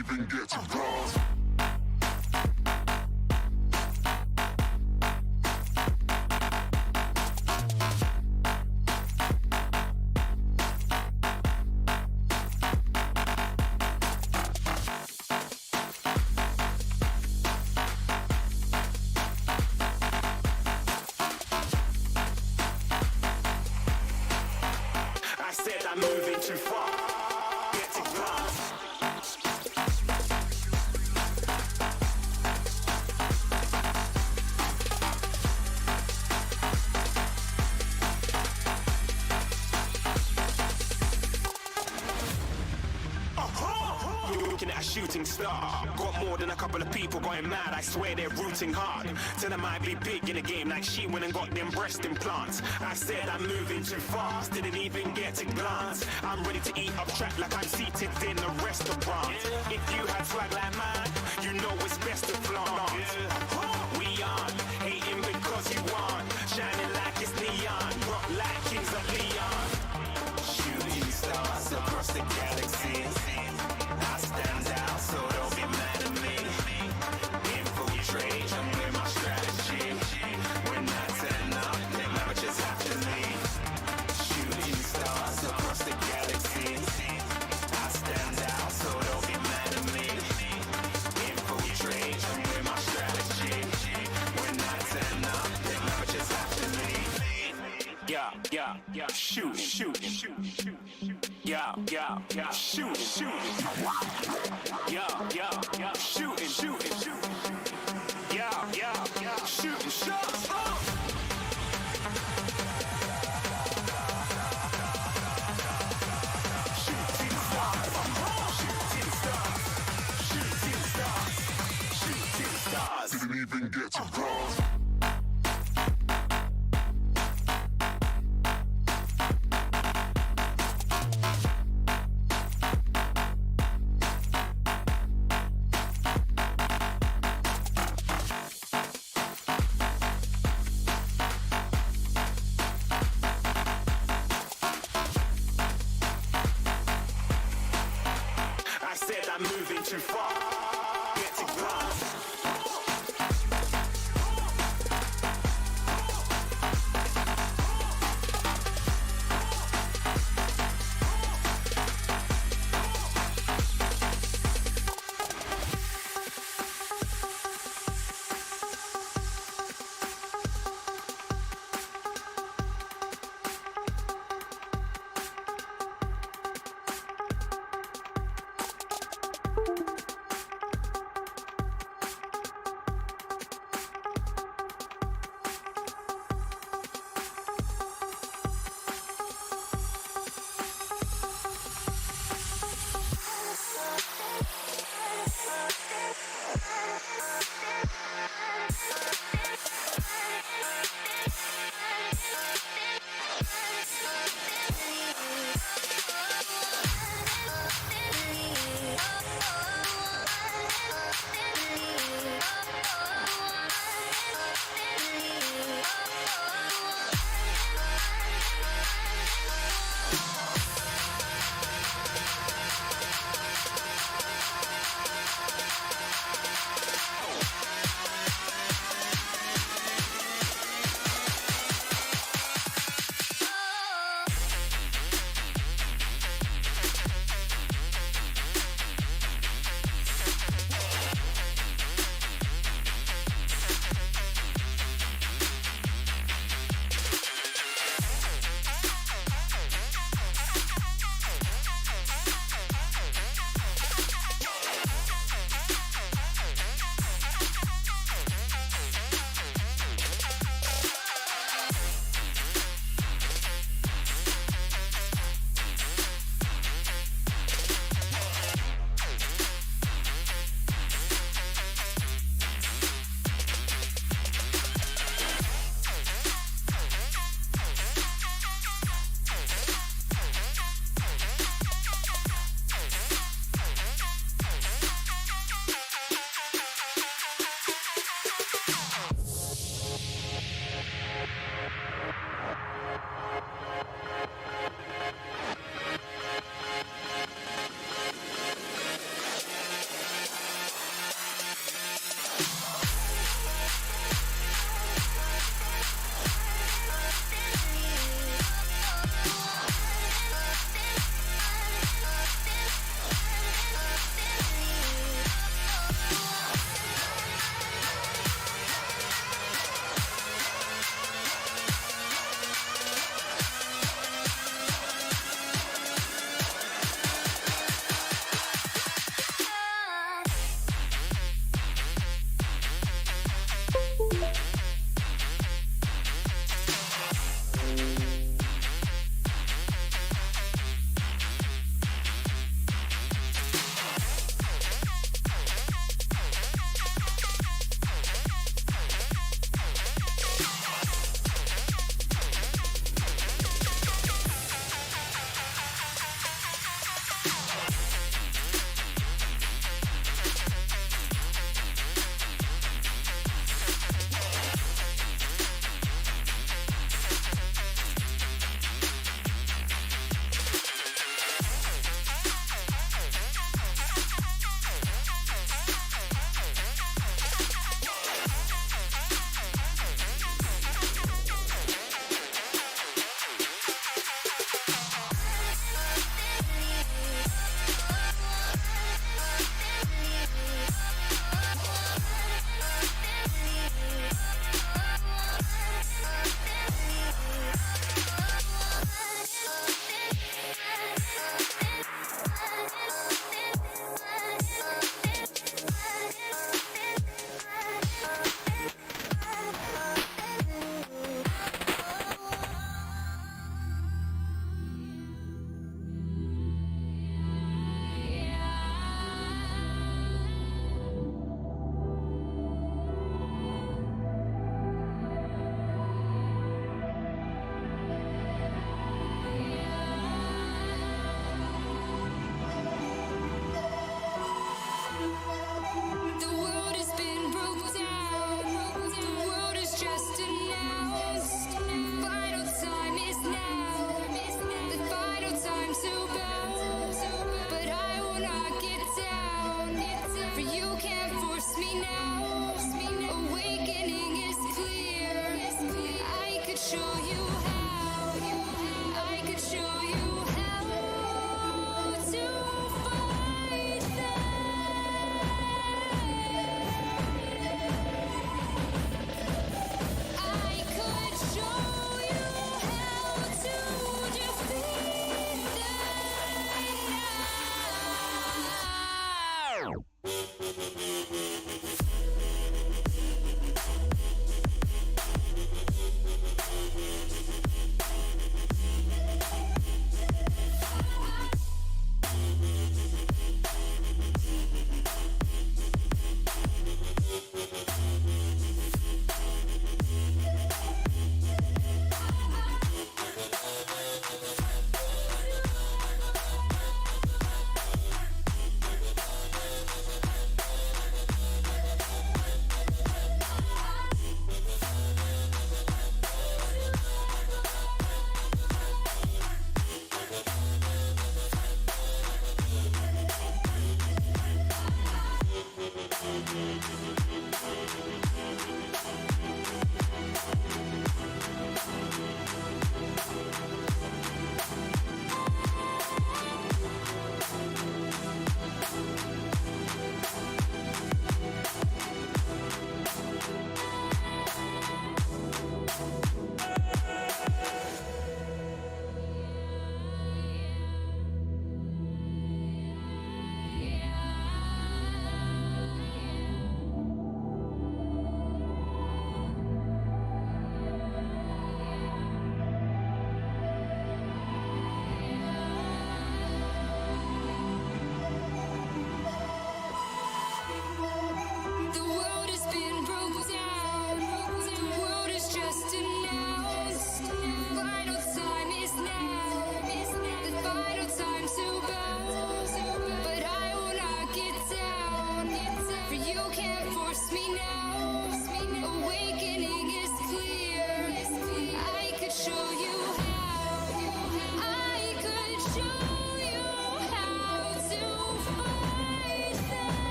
even get to grass. I said I'm moving too far. Get to glass. You're looking at a shooting star. Got more than a couple of people going mad. I swear they're rooting hard. Tell them I'd be big in the game like she went and got them breast implants. I said I'm moving too fast. Didn't even get to glance. I'm ready to eat up track like I'm seated in a restaurant. If you had swag like mine, you know it's best to flaunt. We aren't hating because you aren't. Shining like it's neon. Rock like kings of Leon. Shooting stars across the galaxy. I stand out, so don't be mad at me. Infiltrate, I'm with my strategy. When I turn up, then I just have to leave. Shooting stars across the galaxy. I stand out, so don't be mad at me. Infiltrate, I'm with my strategy. When I turn up, then I just have to leave. Yeah, shoot, yeah, shoot, yeah, shooting, yeah, shooting shots. Shooting stars, shooting stars. Didn't even get to grass. I said I'm moving too far. Get to glass.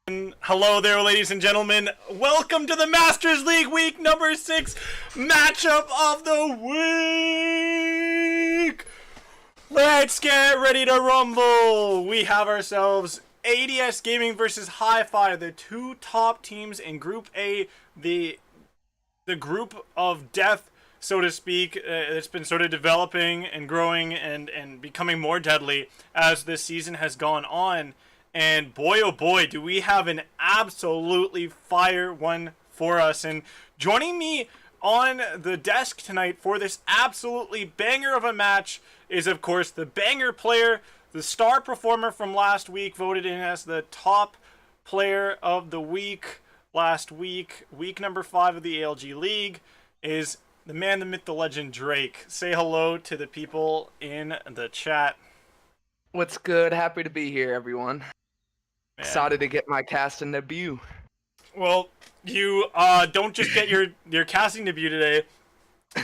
Hello there, ladies and gentlemen. Welcome to the Masters League week number 6 matchup of the week. Let's get ready to rumble. We have ourselves ADS Gaming versus Hi-Fi, the two top teams in Group A, the group of death, so to speak. It's been sort of developing and growing and becoming more deadly as this season has gone on. And boy, oh boy, do we have an absolutely fire one for us. And joining me on the desk tonight for this absolutely banger of a match is, of course, the banger player, the star performer from last week, voted in as the top player of the week last week. Week number 5 of the ALG League is the man, the myth, the legend, Drake. Say hello to the people in the chat. What's good? Happy to be here, everyone. Man. Excited to get my casting debut. Well, you don't just get your casting debut today.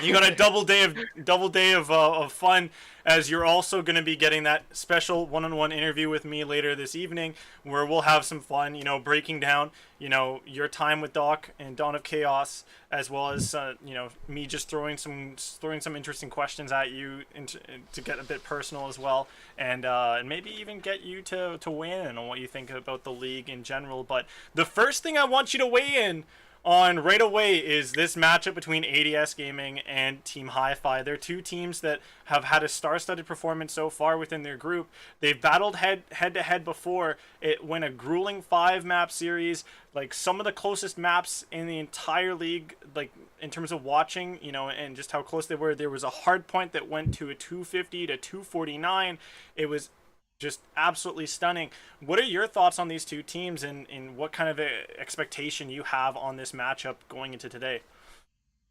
You got a double day of fun, as you're also going to be getting that special one-on-one interview with me later this evening, where we'll have some fun, breaking down, your time with Doc and Dawn of Chaos, as well as me just throwing some interesting questions at you to get a bit personal as well, and maybe even get you to weigh in on what you think about the league in general. But the first thing I want you to weigh in on right away is this matchup between ADS Gaming and Team Hi-Fi. They're two teams that have had a star-studded performance so far within their group. They've battled head-to-head before. It went a grueling 5-map series, like some of the closest maps in the entire league, like in terms of watching, and just how close they were. There was a Hardpoint that went to a 250 to 249. It was just absolutely stunning. What are your thoughts on these two teams, and what kind of expectation you have on this matchup going into today?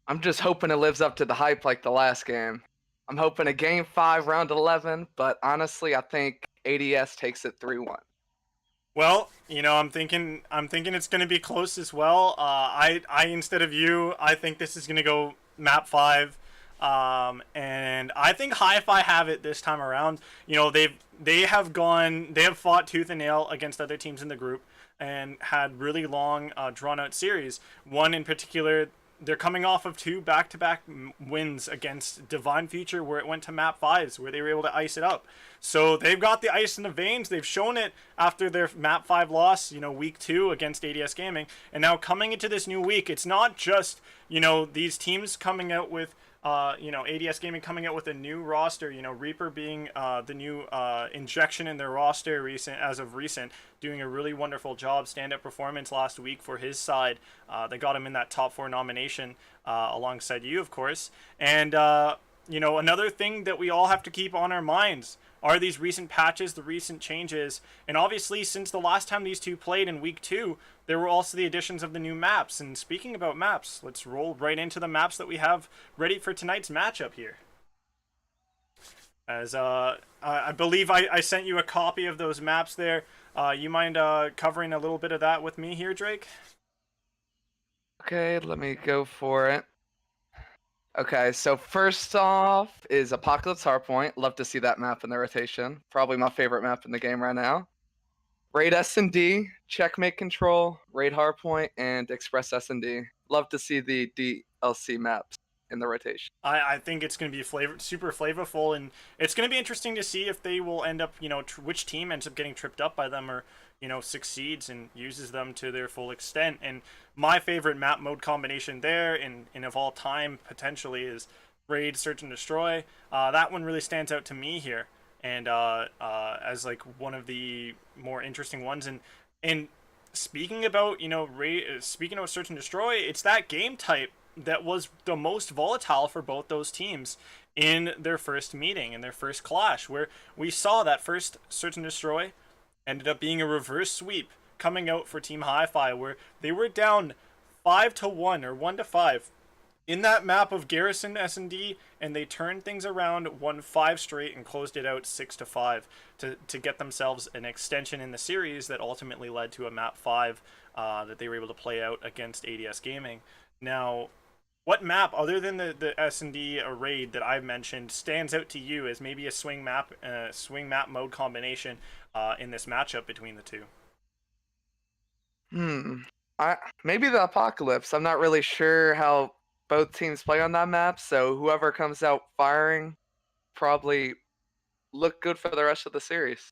I'm just hoping it lives up to the hype like the last game. I'm hoping a game 5, round 11, but honestly, I think ADS takes it 3-1. Well, I'm thinking it's going to be close as well. I instead of you, I think this is going to go map 5. And I think Hi-Fi have it this time around. They have fought tooth and nail against other teams in the group and had really long, drawn-out series. One in particular, they're coming off of 2 back-to-back wins against Divine Future, where it went to map 5s, where they were able to ice it up. So they've got the ice in the veins. They've shown it after their map 5 loss, week 2 against ADS Gaming. And now coming into this new week, it's not just, these teams coming out with ADS Gaming coming out with a new roster, Reaper being the new injection in their roster as of recent, doing a really wonderful job, stand-up performance last week for his side. They got him in that top 4 nomination alongside you, of course. And, another thing that we all have to keep on our minds are these recent patches, the recent changes. And obviously, since the last time these two played in week 2, there were also the additions of the new maps. And speaking about maps, let's roll right into the maps that we have ready for tonight's matchup here. As I believe I sent you a copy of those maps there. You mind covering a little bit of that with me here, Drake? Okay, let me go for it. Okay, so first off is Apocalypse Hardpoint. Love to see that map in the rotation. Probably my favorite map in the game right now. Raid S&D, Checkmate Control, Raid Hardpoint, and Express S&D. Love to see the DLC maps in the rotation. I think it's going to be super flavorful, and it's going to be interesting to see if they will end up, which team ends up getting tripped up by them, or succeeds and uses them to their full extent. And my favorite map mode combination there, and of all time potentially, is Raid, Search and Destroy. That one really stands out to me here, and as like one of the more interesting ones. And speaking about speaking of Search and Destroy, it's that game type that was the most volatile for both those teams in their first meeting, in their first clash, where we saw that first Search and Destroy ended up being a reverse sweep coming out for Team Hi-Fi, where they were down 5-1 or 1-5 in that map of Garrison S&D, and they turned things around, won 5 straight, and closed it out 6-5 to get themselves an extension in the series that ultimately led to a map 5 that they were able to play out against ADS Gaming. Now, what map, other than the S&D raid that I've mentioned, stands out to you as maybe a swing map mode combination in this matchup between the two? Hmm. Maybe the Apocalypse. I'm not really sure how both teams play on that map, so whoever comes out firing probably look good for the rest of the series.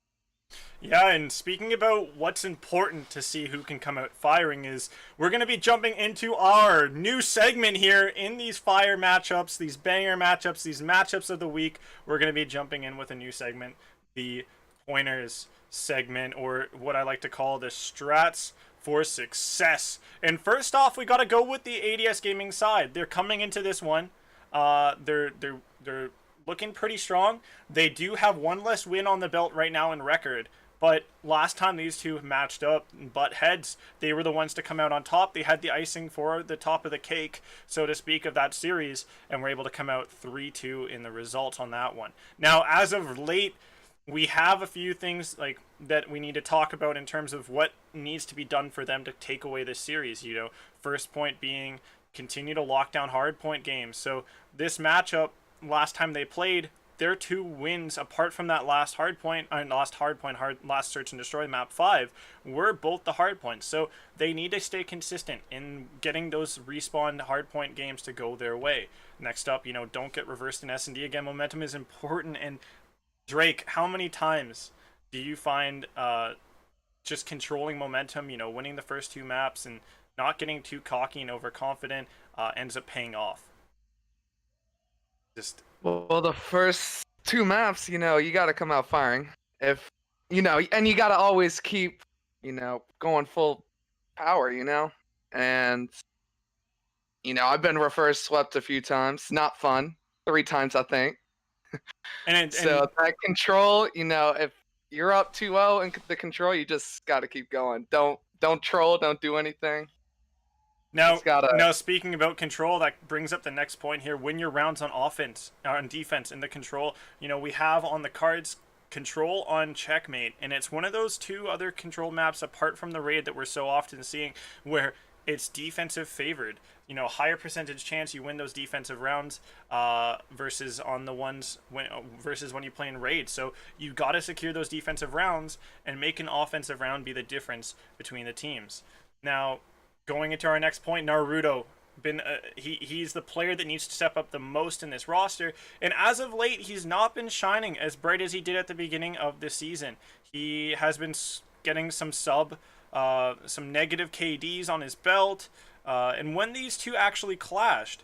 Yeah, and speaking about what's important to see who can come out firing is we're going to be jumping into our new segment here in these fire matchups, these banger matchups, these matchups of the week. We're going to be jumping in with a new segment, the pointers segment, or what I like to call the strats for success. And first off, we got to go with the ADS Gaming side. They're coming into this one. They're looking pretty strong. They do have one less win on the belt right now in record. But last time these two matched up, butt heads, they were the ones to come out on top. They had the icing for the top of the cake, so to speak, of that series, and were able to come out 3-2 in the results on that one. Now, as of late, we have a few things like that we need to talk about in terms of what needs to be done for them to take away this series. You know, first point being continue to lock down Hardpoint games. So this matchup, last time they played, their 2 wins apart from that last last search and destroy map 5 were both the hardpoints. So they need to stay consistent in getting those respawned hardpoint games to go their way. Next up, you know, don't get reversed in S&D again. Momentum is important. And Drake, how many times do you find just controlling momentum, you know, winning the first 2 maps and not getting too cocky and overconfident ends up paying off? Just Well, the first 2 maps, you know, you got to come out firing. If, you know, and you got to always keep, you know, going full power, you know? And, you know, I've been reverse swept a few times. Not fun. 3 times, I think. So that control, you know, if you're up 2-0 in the control, you just got to keep going. Don't troll. Don't do anything. Now, speaking about control, that brings up the next point here. Win your rounds on offense, on defense, in the control. You know, we have on the cards control on Checkmate, and it's one of those 2 other control maps apart from the raid that we're so often seeing where it's defensive favored. You know, higher percentage chance you win those defensive rounds versus on the ones versus when you play in raid. So you got to secure those defensive rounds and make an offensive round be the difference between the teams. Now, going into our next point, Naruto, he's the player that needs to step up the most in this roster, and as of late, he's not been shining as bright as he did at the beginning of the season. He has been getting some negative KDs on his belt, and when these 2 actually clashed,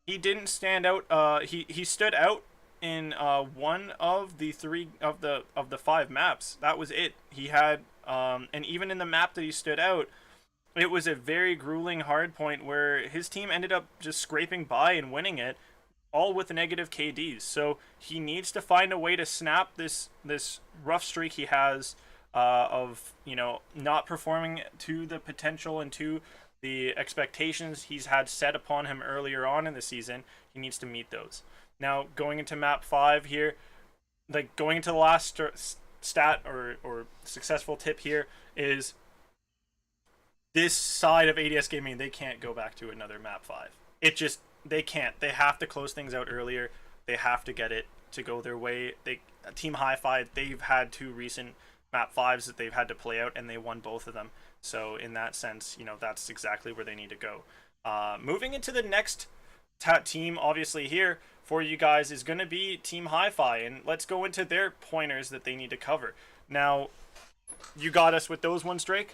he didn't stand out. He stood out in one of the 5 maps. That was it. He had, and even in the map that he stood out, it was a very grueling hard point where his team ended up just scraping by and winning it, all with negative KDs. So he needs to find a way to snap this rough streak he has of, you know, not performing to the potential and to the expectations he's had set upon him earlier on in the season. He needs to meet those. Now, going into map 5 here, like going into the last stat or successful tip here is this side of ADS Gaming, they can't go back to another map 5. They can't. They have to close things out earlier. They have to get it to go their way. Team Hi-Fi, they've had 2 recent map 5s that they've had to play out, and they won both of them. So in that sense, you know, that's exactly where they need to go. Moving into the next team, obviously here for you guys, is going to be Team Hi-Fi, and let's go into their pointers that they need to cover. Now, you got us with those ones, Drake?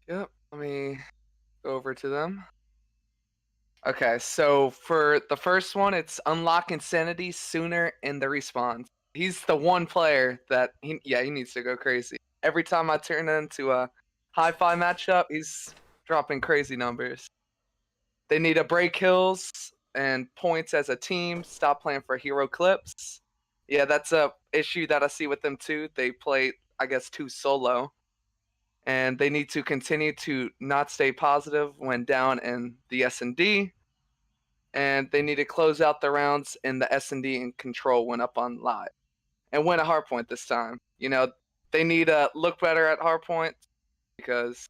Yep, let me go over to them. Okay, so for the first one, it's unlock Insanity sooner in the respawns. He's the one player that, he needs to go crazy. Every time I turn into a Hi-Fi matchup, he's dropping crazy numbers. They need to break kills and points as a team, stop playing for hero clips. Yeah, that's a issue that I see with them too. They play, I guess, too solo. And they need to continue to not stay positive when down in the S&D. And they need to close out the rounds in the S&D and control when up on live. And win a hardpoint this time. You know, they need to look better at hardpoint because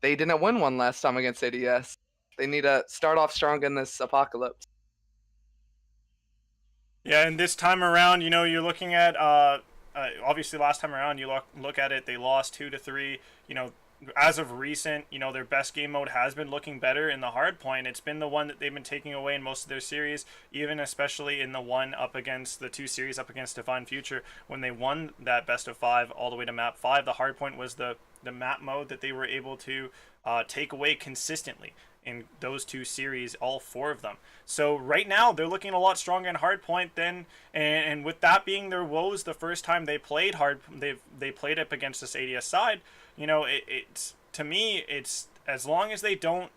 they didn't win one last time against ADS. They need to start off strong in this apocalypse. Yeah, and this time around, you know, you're looking at obviously last time around, you look at it, they lost 2-3. You know, as of recent, you know, their best game mode has been looking better in the Hardpoint. It's been the one that they've been taking away in most of their series, even especially in the one up against the 2 series up against Divine Future. When they won that best of 5 all the way to map 5, the Hardpoint was the map mode that they were able to take away consistently in those 2 series, all 4 of them. So right now they're looking a lot stronger in Hardpoint than, and with that being their woes the first time they played they played up against this ADS side. You know, it's to me, it's as long as they don't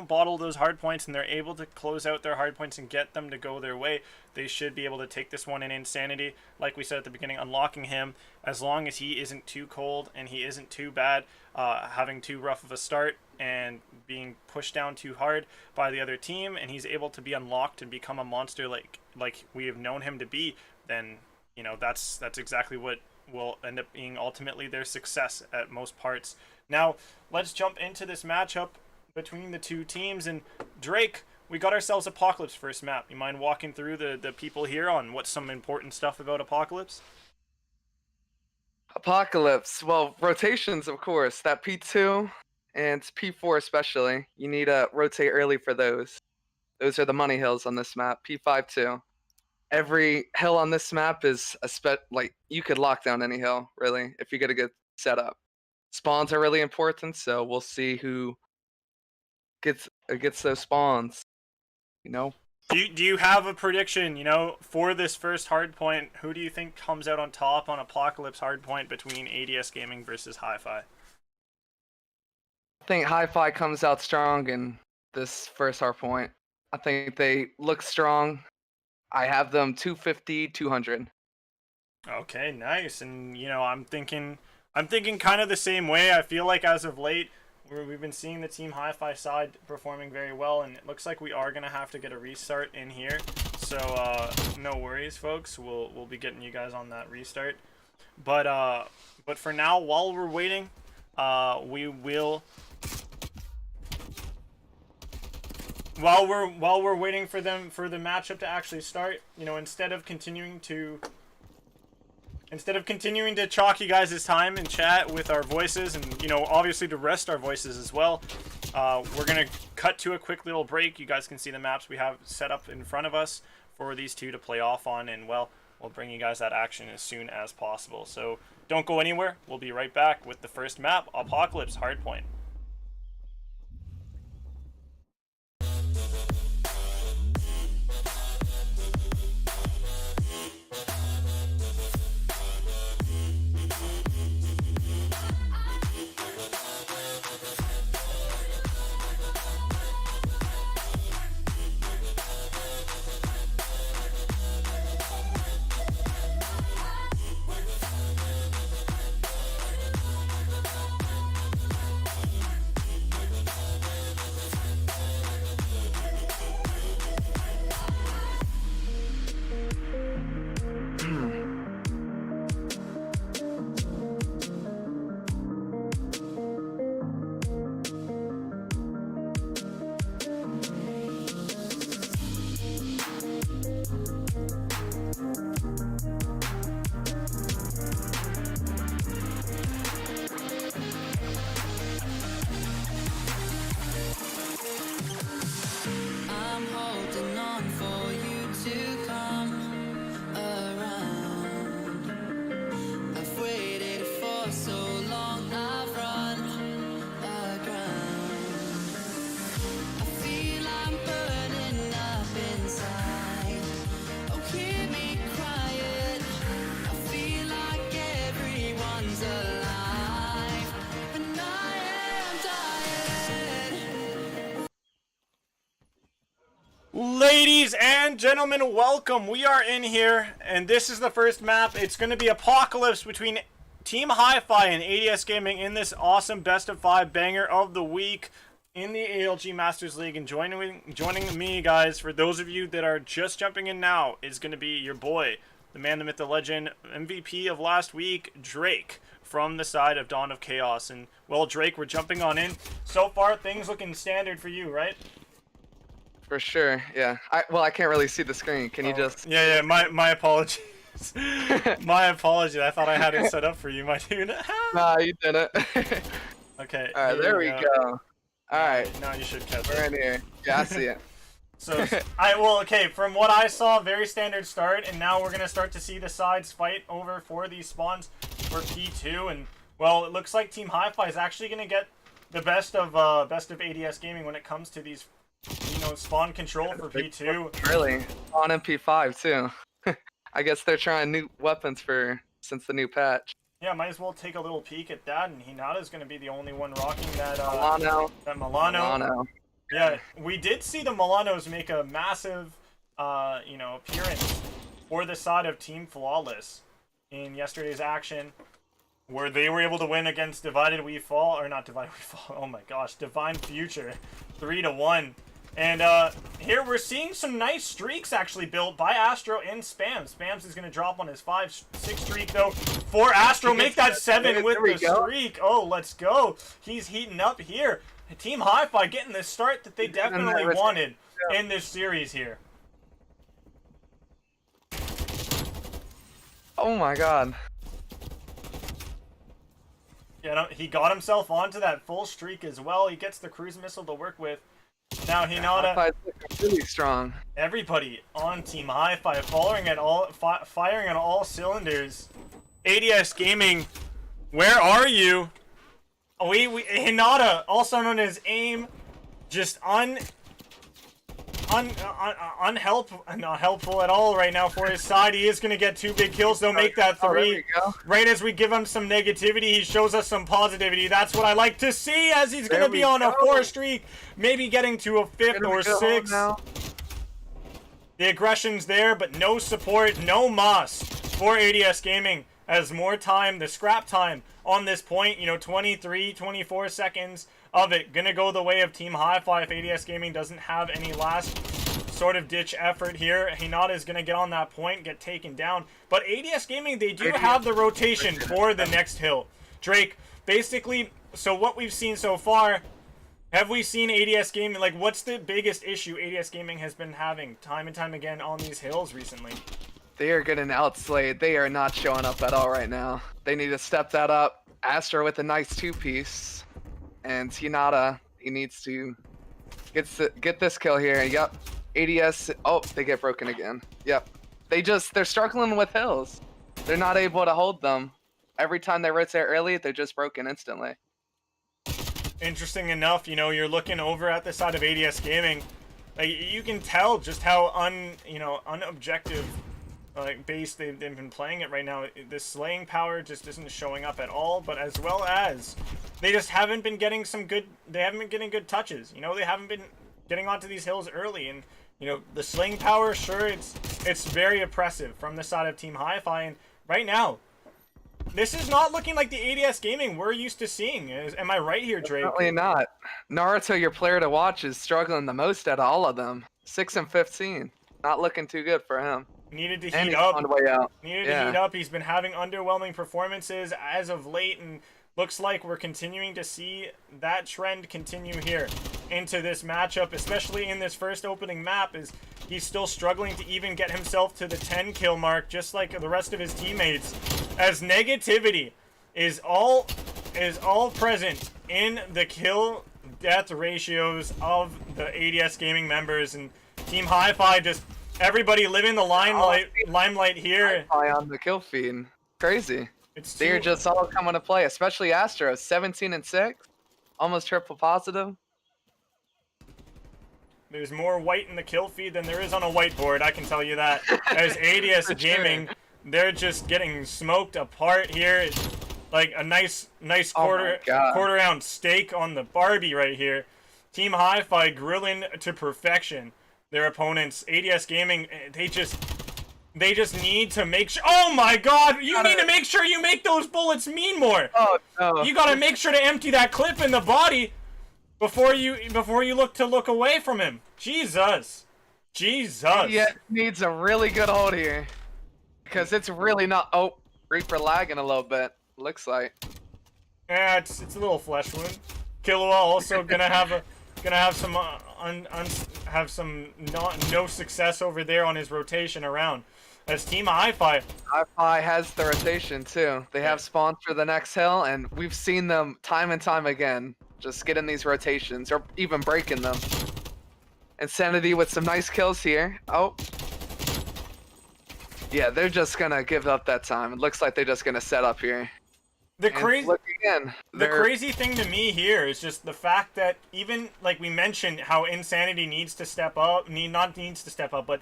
bottle those hard points and they're able to close out their hard points and get them to go their way, they should be able to take this one in Insanity. Like we said at the beginning, unlocking him, as long as he isn't too cold and he isn't too bad, having too rough of a start and being pushed down too hard by the other team, and he's able to be unlocked and become a monster like we have known him to be, then, you know, that's exactly what will end up being ultimately their success at most parts. Now, let's jump into this matchup between the 2 teams. And Drake, we got ourselves Apocalypse first map. You mind walking through the people here on what's some important stuff about Apocalypse? Apocalypse. Well, rotations, of course. That P2 and P4 especially. You need to rotate early for those. Those are the money hills on this map. P5 too. Every hill on this map is like, you could lock down any hill, really, if you get a good setup. Spawns are really important, so we'll see who gets those spawns, you know. Do you have a prediction, you know, for this first Hardpoint? Who do you think comes out on top on Apocalypse Hardpoint between ADS Gaming versus Hi-Fi? I think Hi-Fi comes out strong in this first Hardpoint. I think they look strong. I have them 250, 200. Okay, nice. And, you know, I'm thinking kind of the same way. I feel like as of late, we've been seeing the Team Hi-Fi side performing very well, and it looks like we are going to have to get a restart in here. So, no worries, folks. We'll be getting you guys on that restart. But for now, while we're waiting, we will... While we're waiting for the matchup to actually start, you know, instead of continuing to chalk you guys' time in chat with our voices, and, you know, obviously to rest our voices as well, we're gonna cut to a quick little break. You guys can see the maps we have set up in front of us for these 2 to play off on, and, well, we'll bring you guys that action as soon as possible. So don't go anywhere. We'll be right back with the first map, Apocalypse Hardpoint. Ladies and gentlemen, welcome. We are in here, and this is the first map. It's going to be Apocalypse between Team Hi-Fi and ADS Gaming in this awesome best of 5 banger of the week in the ALG Masters League. And joining me, guys, for those of you that are just jumping in now, is going to be your boy, the man, the myth, the legend, MVP of last week, Drake, from the side of Dawn of Chaos. And, well, Drake, we're jumping on in. So far, things looking standard for you, right? For sure, yeah. I can't really see the screen. Can you just... Yeah, my apology. My apologies. I thought I had it set up for you, my dude. Nah, you didn't. Okay. All right, there we go. All right, Now you should catch we're it. in here. Yeah, I see it. So, okay, from what I saw, very standard start, and now we're going to start to see the sides fight over for these spawns for P2, and, well, it looks like Team Hi-Fi is actually going to get the best of ADS Gaming when it comes to these, spawn control for P2. Really? On MP5 too. I guess they're trying new weapons since the new patch. Yeah, might as well take a little peek at that, and Hinata's going to be the only one rocking that, Milano. Yeah, we did see the Milanos make a massive, appearance for the side of Team Flawless in yesterday's action, where they were able to win against Divided We Fall, or not Divided We Fall, oh my gosh, Divine Future, 3-1. And here we're seeing some nice streaks actually built by Astro and Spams. Spams is going to drop on his 5-6 streak though for Astro. Make that 7 with the streak. Oh, let's go. He's heating up here. Team Hi-Fi getting the start that they definitely wanted in this series here. Oh my god. Yeah, he got himself onto that full streak as well. He gets the cruise missile to work with. Now Hinata, really strong. Everybody on Team Hi-Fi firing at all cylinders. ADS Gaming, where are you? Hinata, also known as AIM, just not helpful at all right now for his side. He is going to get 2 big kills. They'll make that 3. Right as we give him some negativity, he shows us some positivity. That's what I like to see, as he's going to be on a 4 streak, maybe getting to a 5th or 6th. The aggression's there, but no support, no moss for ADS Gaming. As more time, the scrap time on this point, 23, 24 seconds of it, gonna go the way of Team Hi-Fi if ADS Gaming doesn't have any last sort of ditch effort here. Hinata is gonna get on that point, get taken down. But ADS Gaming, they do have the rotation for the next hill. Drake, basically, so what we've seen so far, have we seen ADS Gaming, like, what's the biggest issue ADS Gaming has been having time and time again on these hills recently? They are getting outslayed. They are not showing up at all right now. They need to step that up. Astro with a nice 2-piece. And Hinata, he needs to get this kill here. Yep. ADS, oh, they get broken again. Yep. They're struggling with hills. They're not able to hold them. Every time they rotate early, they're just broken instantly. Interesting enough, you're looking over at the side of ADS Gaming. You can tell just how unobjective base they've been playing it right now. The slaying power just isn't showing up at all, but as well as they just haven't been getting good touches. They haven't been getting onto these hills early, and the slaying power, sure, it's very oppressive from the side of Team Hi-Fi, and right now this is not looking like the ADS Gaming we're used to seeing. Am I right here, Drake? Definitely not. Naruto, your player to watch, is struggling the most out of all of them. 6 and 15. Not looking too good for him. Needed to And heat he's up. on the way out. Needed to heat up. He's been having underwhelming performances as of late, and looks like we're continuing to see that trend continue here into this matchup, especially in this first opening map, is he's still struggling to even get himself to the 10 kill mark, just like the rest of his teammates, as negativity is all present in the kill death ratios of the ADS Gaming members, and Team Hi-Fi just everybody living the limelight here. High on the kill feed. Crazy. They're just all coming to play, especially Astro. 17 and 6, almost triple positive. There's more white in the kill feed than there is on a whiteboard, I can tell you that. As ADS Gaming, they're just getting smoked apart here. It's like a nice quarter ounce steak on the Barbie right here. Team Hi-Fi grilling to perfection their opponents. ADS Gaming, they just need to make sure. Oh my god, you need to make sure you make those bullets mean more. Oh no. You gotta make sure to empty that clip in the body before you look away from him. Jesus. Yeah, needs a really good hold here. Because it's really not. Oh, Reaper lagging a little bit, looks like. Yeah, it's a little flesh wound. Killua also gonna have some no success over there on his rotation around. as Team Hi-Fi. Hi-Fi has the rotation too. They have spawns for the next hill, and we've seen them time and time again just get in these rotations or even breaking them. Insanity with some nice kills here. Oh. Yeah, they're just gonna give up that time. It looks like they're just gonna set up here. The crazy, look again. the crazy thing to me here is just the fact that even like we mentioned how Insanity needs to step up, needs to step up, but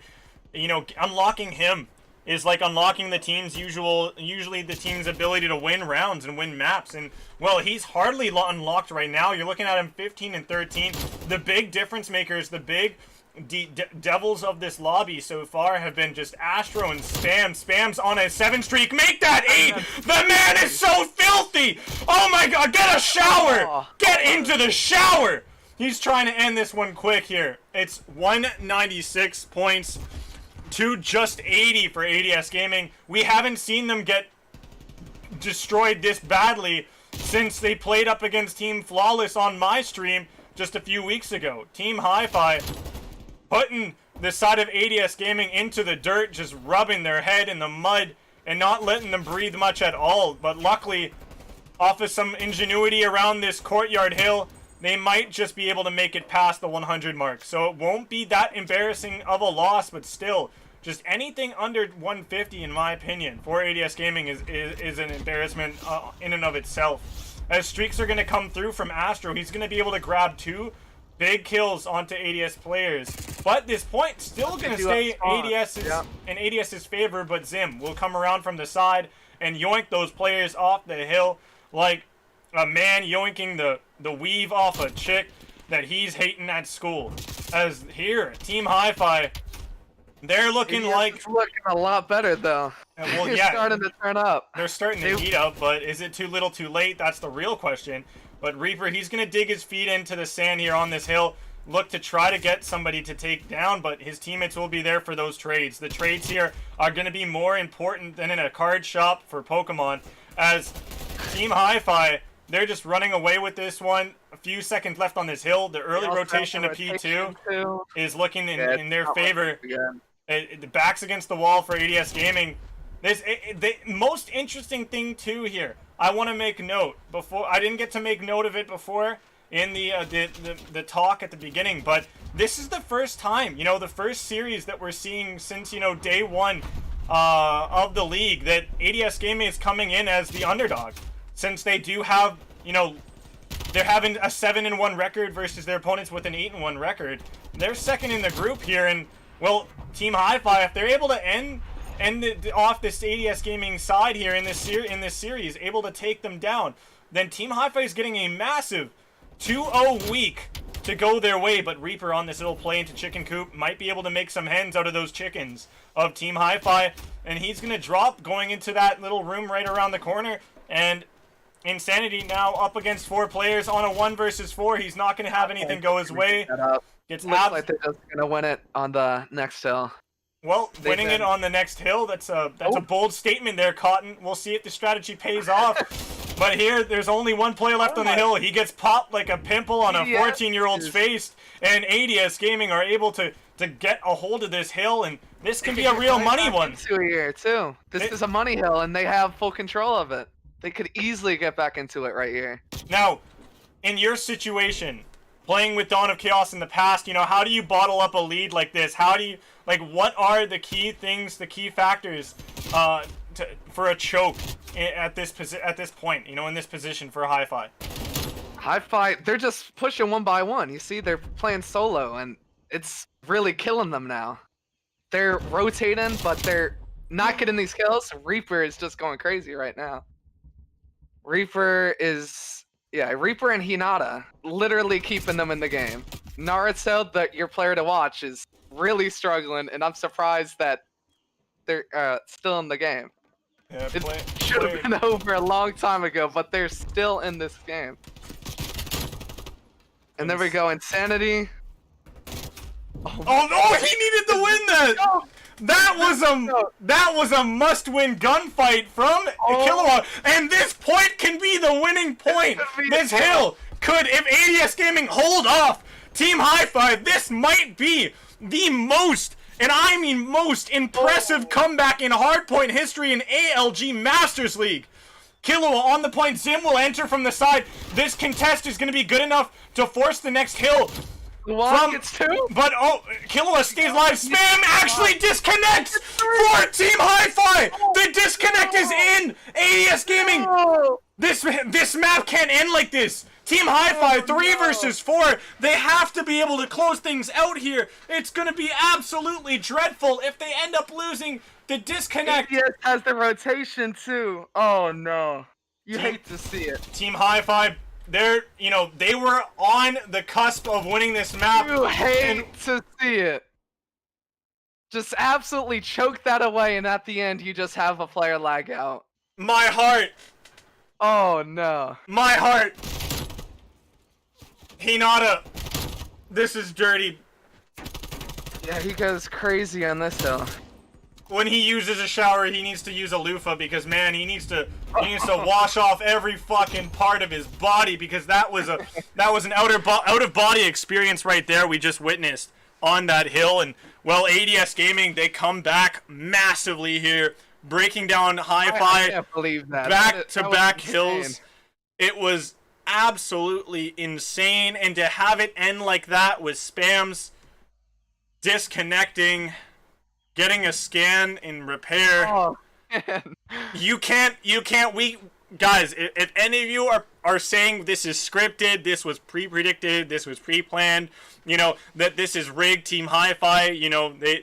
you know, unlocking him is like unlocking the team's usually the team's ability to win rounds and win maps. And well, he's hardly unlocked right now. You're looking at him 15 and 13. The big difference makers, the big devils of this lobby so far have been just Astro and Spams on a 7 streak. Make that 8! The man is so filthy! Oh my god, get a shower! Get into the shower! He's trying to end this one quick here. It's 196 points to just 80 for ADS Gaming. We haven't seen them get destroyed this badly since they played up against Team Flawless on my stream just a few weeks ago. Team Hi-Fi putting the side of ADS Gaming into the dirt, just rubbing their head in the mud and not letting them breathe much at all. But luckily, off of some ingenuity around this courtyard hill, they might just be able to make it past the 100 mark. So it won't be that embarrassing of a loss, but still, just anything under 150, in my opinion, for ADS Gaming is an embarrassment in and of itself. As streaks are going to come through from Astro, he's going to be able to grab 2 big kills onto ADS players. But this point still going to stay in ADS's favor, but Zim will come around from the side and yoink those players off the hill like a man yoinking the weave off a chick that he's hating at school. As here, Team Hi-Fi, they're looking looking a lot better though. Well, They're starting to turn up. They're starting to heat up, but is it too little too late? That's the real question. But Reaper, he's going to dig his feet into the sand here on this hill, look to try to get somebody to take down, but his teammates will be there for those trades. The trades here are going to be more important than in a card shop for Pokemon, as Team Hi-Fi, they're just running away with this one. A few seconds left on this hill. The early rotation to P2 is looking in their favor. The back's against the wall for ADS Gaming. The most interesting thing too here, I want to make note before. I didn't get to make note of it before in the talk at the beginning, but this is the first time, you know, the first series that we're seeing since, you know, day one of the league that ADS Gaming is coming in as the underdog, since they do have, you know, they're having a 7-1 record versus their opponents with an 8-1 record. They're second in the group here, and well, Team Hi-Fi, if they're able to end off this ADS Gaming side here in this series, able to take them down, then Team Hi-Fi is getting a massive 2-0 week to go their way. But Reaper on this little play into Chicken Coop might be able to make some hens out of those chickens of Team Hi-Fi, and he's going to drop going into that little room right around the corner. And Insanity now up against 4 players on a 1 versus 4. He's not going to have anything go his way. Looks like they're just going to win it on the next hill. Well, winning it on the next hill, that's a bold statement there, Cotton. We'll see if the strategy pays off. But here, there's only 1 player left on the hill. He gets popped like a pimple on a 14-year-old's face, and ADS Gaming are able to get a hold of this hill, and this can be a real money one. Here too. This is a money hill, and they have full control of it. They could easily get back into it right here. Now, in your situation, playing with Dawn of Chaos in the past, you know, how do you bottle up a lead like this? How do you, like, what are the key things, the key factors for a choke at this point, you know, in this position for Hi-Fi? Hi-Fi, they're just pushing 1 by 1. You see, they're playing solo, and it's really killing them now. They're rotating, but they're not getting these kills. Reaper is just going crazy right now. Reaper and Hinata literally keeping them in the game. Naruto, your player to watch, is really struggling, and I'm surprised that they're still in the game. Yeah, it should have been over a long time ago, but they're still in this game. And there we go, Insanity. Oh no, he needed to win that! No. That was a must-win gunfight from Kilowatt, and this point can be the winning point. This hill could, if ADS Gaming hold off Team Hi-Fi, this might be the most And I mean most impressive comeback in Hardpoint history in ALG Masters League. Killua on the point. Zim will enter from the side. This contest is going to be good enough to force the next hill. Gets two. But Killua stays alive. Spam actually disconnects for Team Hi-Fi. The disconnect is in. ADS Gaming. This map can't end like this. Team Hi-Fi 3 versus 4. They have to be able to close things out here. It's going to be absolutely dreadful if they end up losing the disconnect. ADS has the rotation too. Oh no. You hate to see it. Team Hi-Fi, they were on the cusp of winning this map. You hate to see it. Just absolutely choke that away, and at the end, you just have a player lag out. My heart. Oh no. My heart. Hinata. This is dirty. Yeah, he goes crazy on this hill. When he uses a shower, he needs to use a loofah because, man, he needs to wash off every fucking part of his body because that was an out of body experience right there we just witnessed on that hill. And well, ADS Gaming, they come back massively here, breaking down Hi-Fi. I can't believe that. Back-to-back hills. It was absolutely insane, and to have it end like that with spams disconnecting, getting a scan in repair. Oh, man. You can't, guys, if any of you are saying this is scripted, this was pre-predicted, this was pre-planned, that this is rigged, Team Hi-Fi,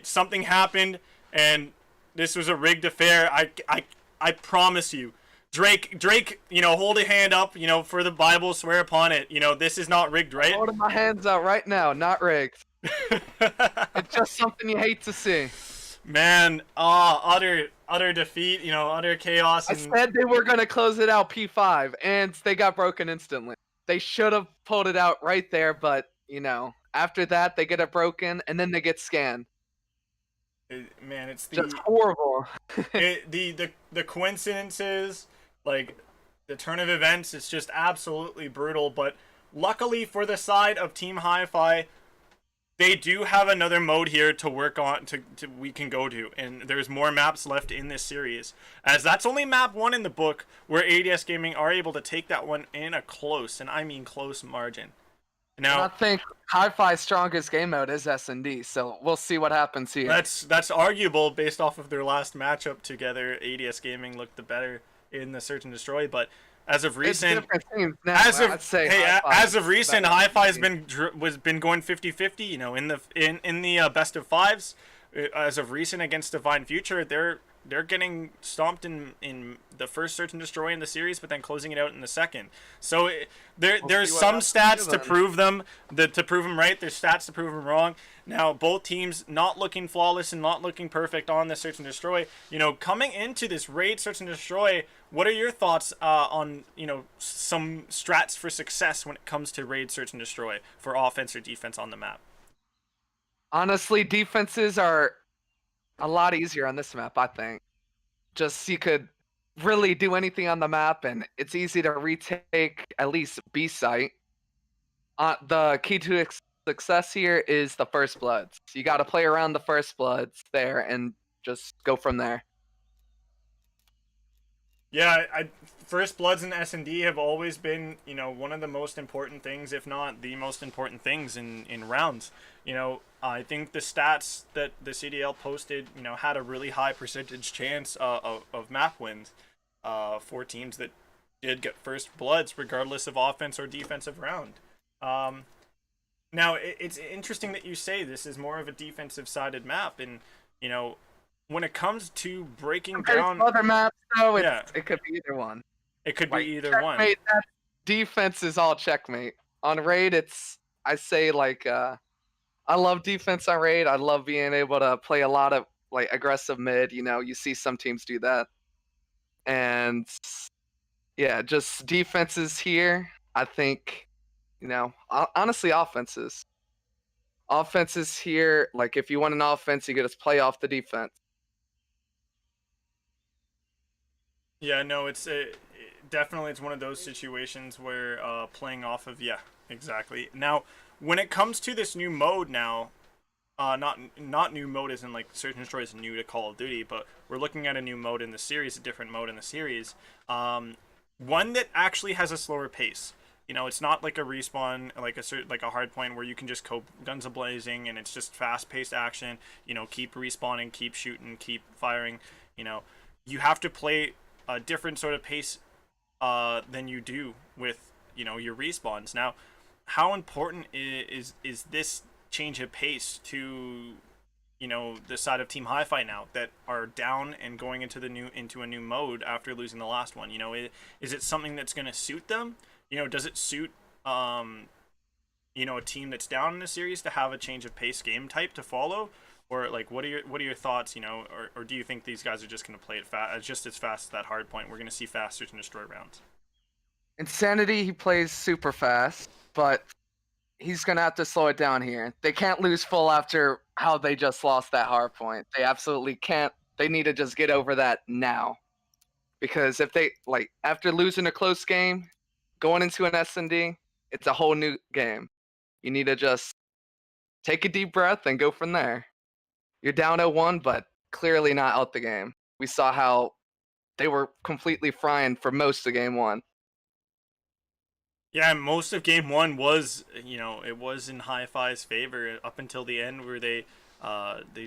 something happened, and this was a rigged affair, I promise you. Drake, hold a hand up, for the Bible, swear upon it. This is not rigged, right? I'm holding my hands out right now, not rigged. It's just something you hate to see. Man, utter defeat, utter chaos. I said they were going to close it out P5, and they got broken instantly. They should have pulled it out right there, but, after that, they get it broken, and then they get scanned. Man, it's just horrible. The coincidences, like the turn of events, it's just absolutely brutal. But luckily for the side of Team Hi-Fi, they do have another mode here to work on. We can go to, and there's more maps left in this series. As that's only map 1 in the book, where ADS Gaming are able to take that one in a close, and I mean close margin. Now, I think Hi-Fi's strongest game mode is S&D, so we'll see what happens here. That's arguable based off of their last matchup together. ADS Gaming looked the better in the Search and Destroy, but as of recent, as of recent, Hi-Fi's been going 50-50. In the best of 5s. As of recent against Divine Future, they're getting stomped in the first Search and Destroy in the series, but then closing it out in the second. So there's some stats to prove them, right. There's stats to prove them wrong. Now both teams not looking flawless and not looking perfect on the Search and Destroy. Coming into this raid Search and Destroy, what are your thoughts on some strats for success when it comes to raid Search and Destroy for offense or defense on the map? Honestly, defenses are a lot easier on this map, I think. Just you could really do anything on the map, and it's easy to retake at least B site. The key to success here is the first bloods. You got to play around the first bloods there and just go from there. Yeah, first bloods in S&D have always been, one of the most important things, if not the most important things in rounds. I think the stats that the CDL posted, had a really high percentage chance of map wins for teams that did get first bloods, regardless of offense or defensive round. Now, it's interesting that you say this is more of a defensive-sided map, and, when it comes to breaking down other maps, though, it could be either one. It could be either Checkmate, one. That defense is all Checkmate. On raid, I say I love defense on raid. I love being able to play a lot of aggressive mid. You see some teams do that, and yeah, just defenses here. I think, honestly, offenses here. If you want an offense, you get to play off the defense. Yeah, no, it's definitely one of those situations where playing off of, yeah, exactly. Now, when it comes to this new mode now, not new mode as in like Search and Destroy is new to Call of Duty, but we're looking at a new mode in the series, a different mode in the series, one that actually has a slower pace. You know, it's not like a respawn, like a Hardpoint where you can just go guns a blazing and it's just fast-paced action. You know, keep respawning, keep shooting, keep firing. You know, you have to play a different sort of pace than you do with, you know, your respawns. Now, how important is this change of pace to, you know, the side of Team Hi-Fi now that are down and going into a new mode after losing the last one? You know, is it something that's going to suit them? You know, does it suit you know, a team that's down in the series to have a change of pace game type to follow? Or like, what are your thoughts? You know, or do you think these guys are just going to play it just as fast as that Hardpoint? We're going to see fast Search and Destroy rounds. Insanity, he plays super fast, but he's going to have to slow it down here. They can't lose full after how they just lost that Hardpoint. They absolutely can't. They need to just get over that now. Because if they, like, after losing a close game, going into an S&D, it's a whole new game. You need to just take a deep breath and go from there. You're down 0-1, but clearly not out the game. We saw how they were completely frying for most of game one. Yeah, most of game one was, you know, it was in Hi-Fi's favor up until the end where they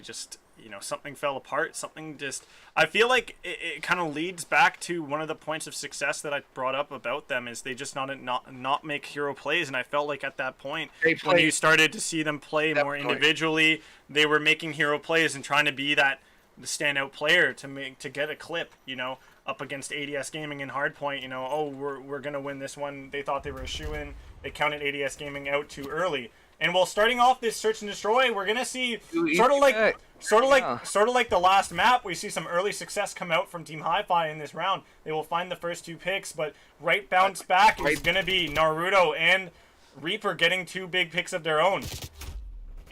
just, you know, something fell apart. Something just, I feel like it kind of leads back to one of the points of success that I brought up about them is they just not make hero plays. And I felt like at that point, when you started to see them play more individually, they were making hero plays and trying to be the standout player to get a clip, you know, up against ADS Gaming and Hardpoint. You know, oh, we're gonna win this one. They thought they were a shoo-in. They counted ADS Gaming out too early. And while starting off this Search and Destroy, we're gonna see sort of like the last map. We see some early success come out from Team Hi-Fi in this round. They will find the first 2 picks, but right bounce back is gonna be Naruto and Reaper getting 2 big picks of their own.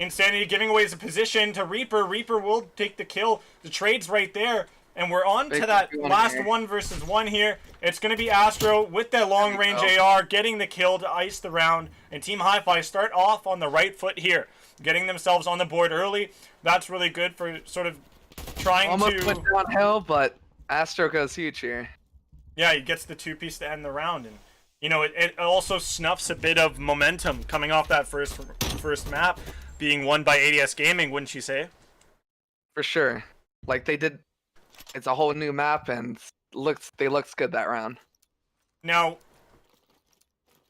Insanity giving away his position to Reaper. Reaper will take the kill. The trade's right there. And we're on to that last 1v1 here. It's going to be Astro with that long-range AR getting the kill to ice the round. And Team Hi-Fi start off on the right foot here, getting themselves on the board early. That's really good for sort of trying almost went downhill, but Astro goes huge here. Yeah, he gets the 2-piece to end the round. And, you know, it also snuffs a bit of momentum coming off that first map being won by ADS Gaming, wouldn't you say? For sure. Like, they did... It's a whole new map, and they looked good that round. Now,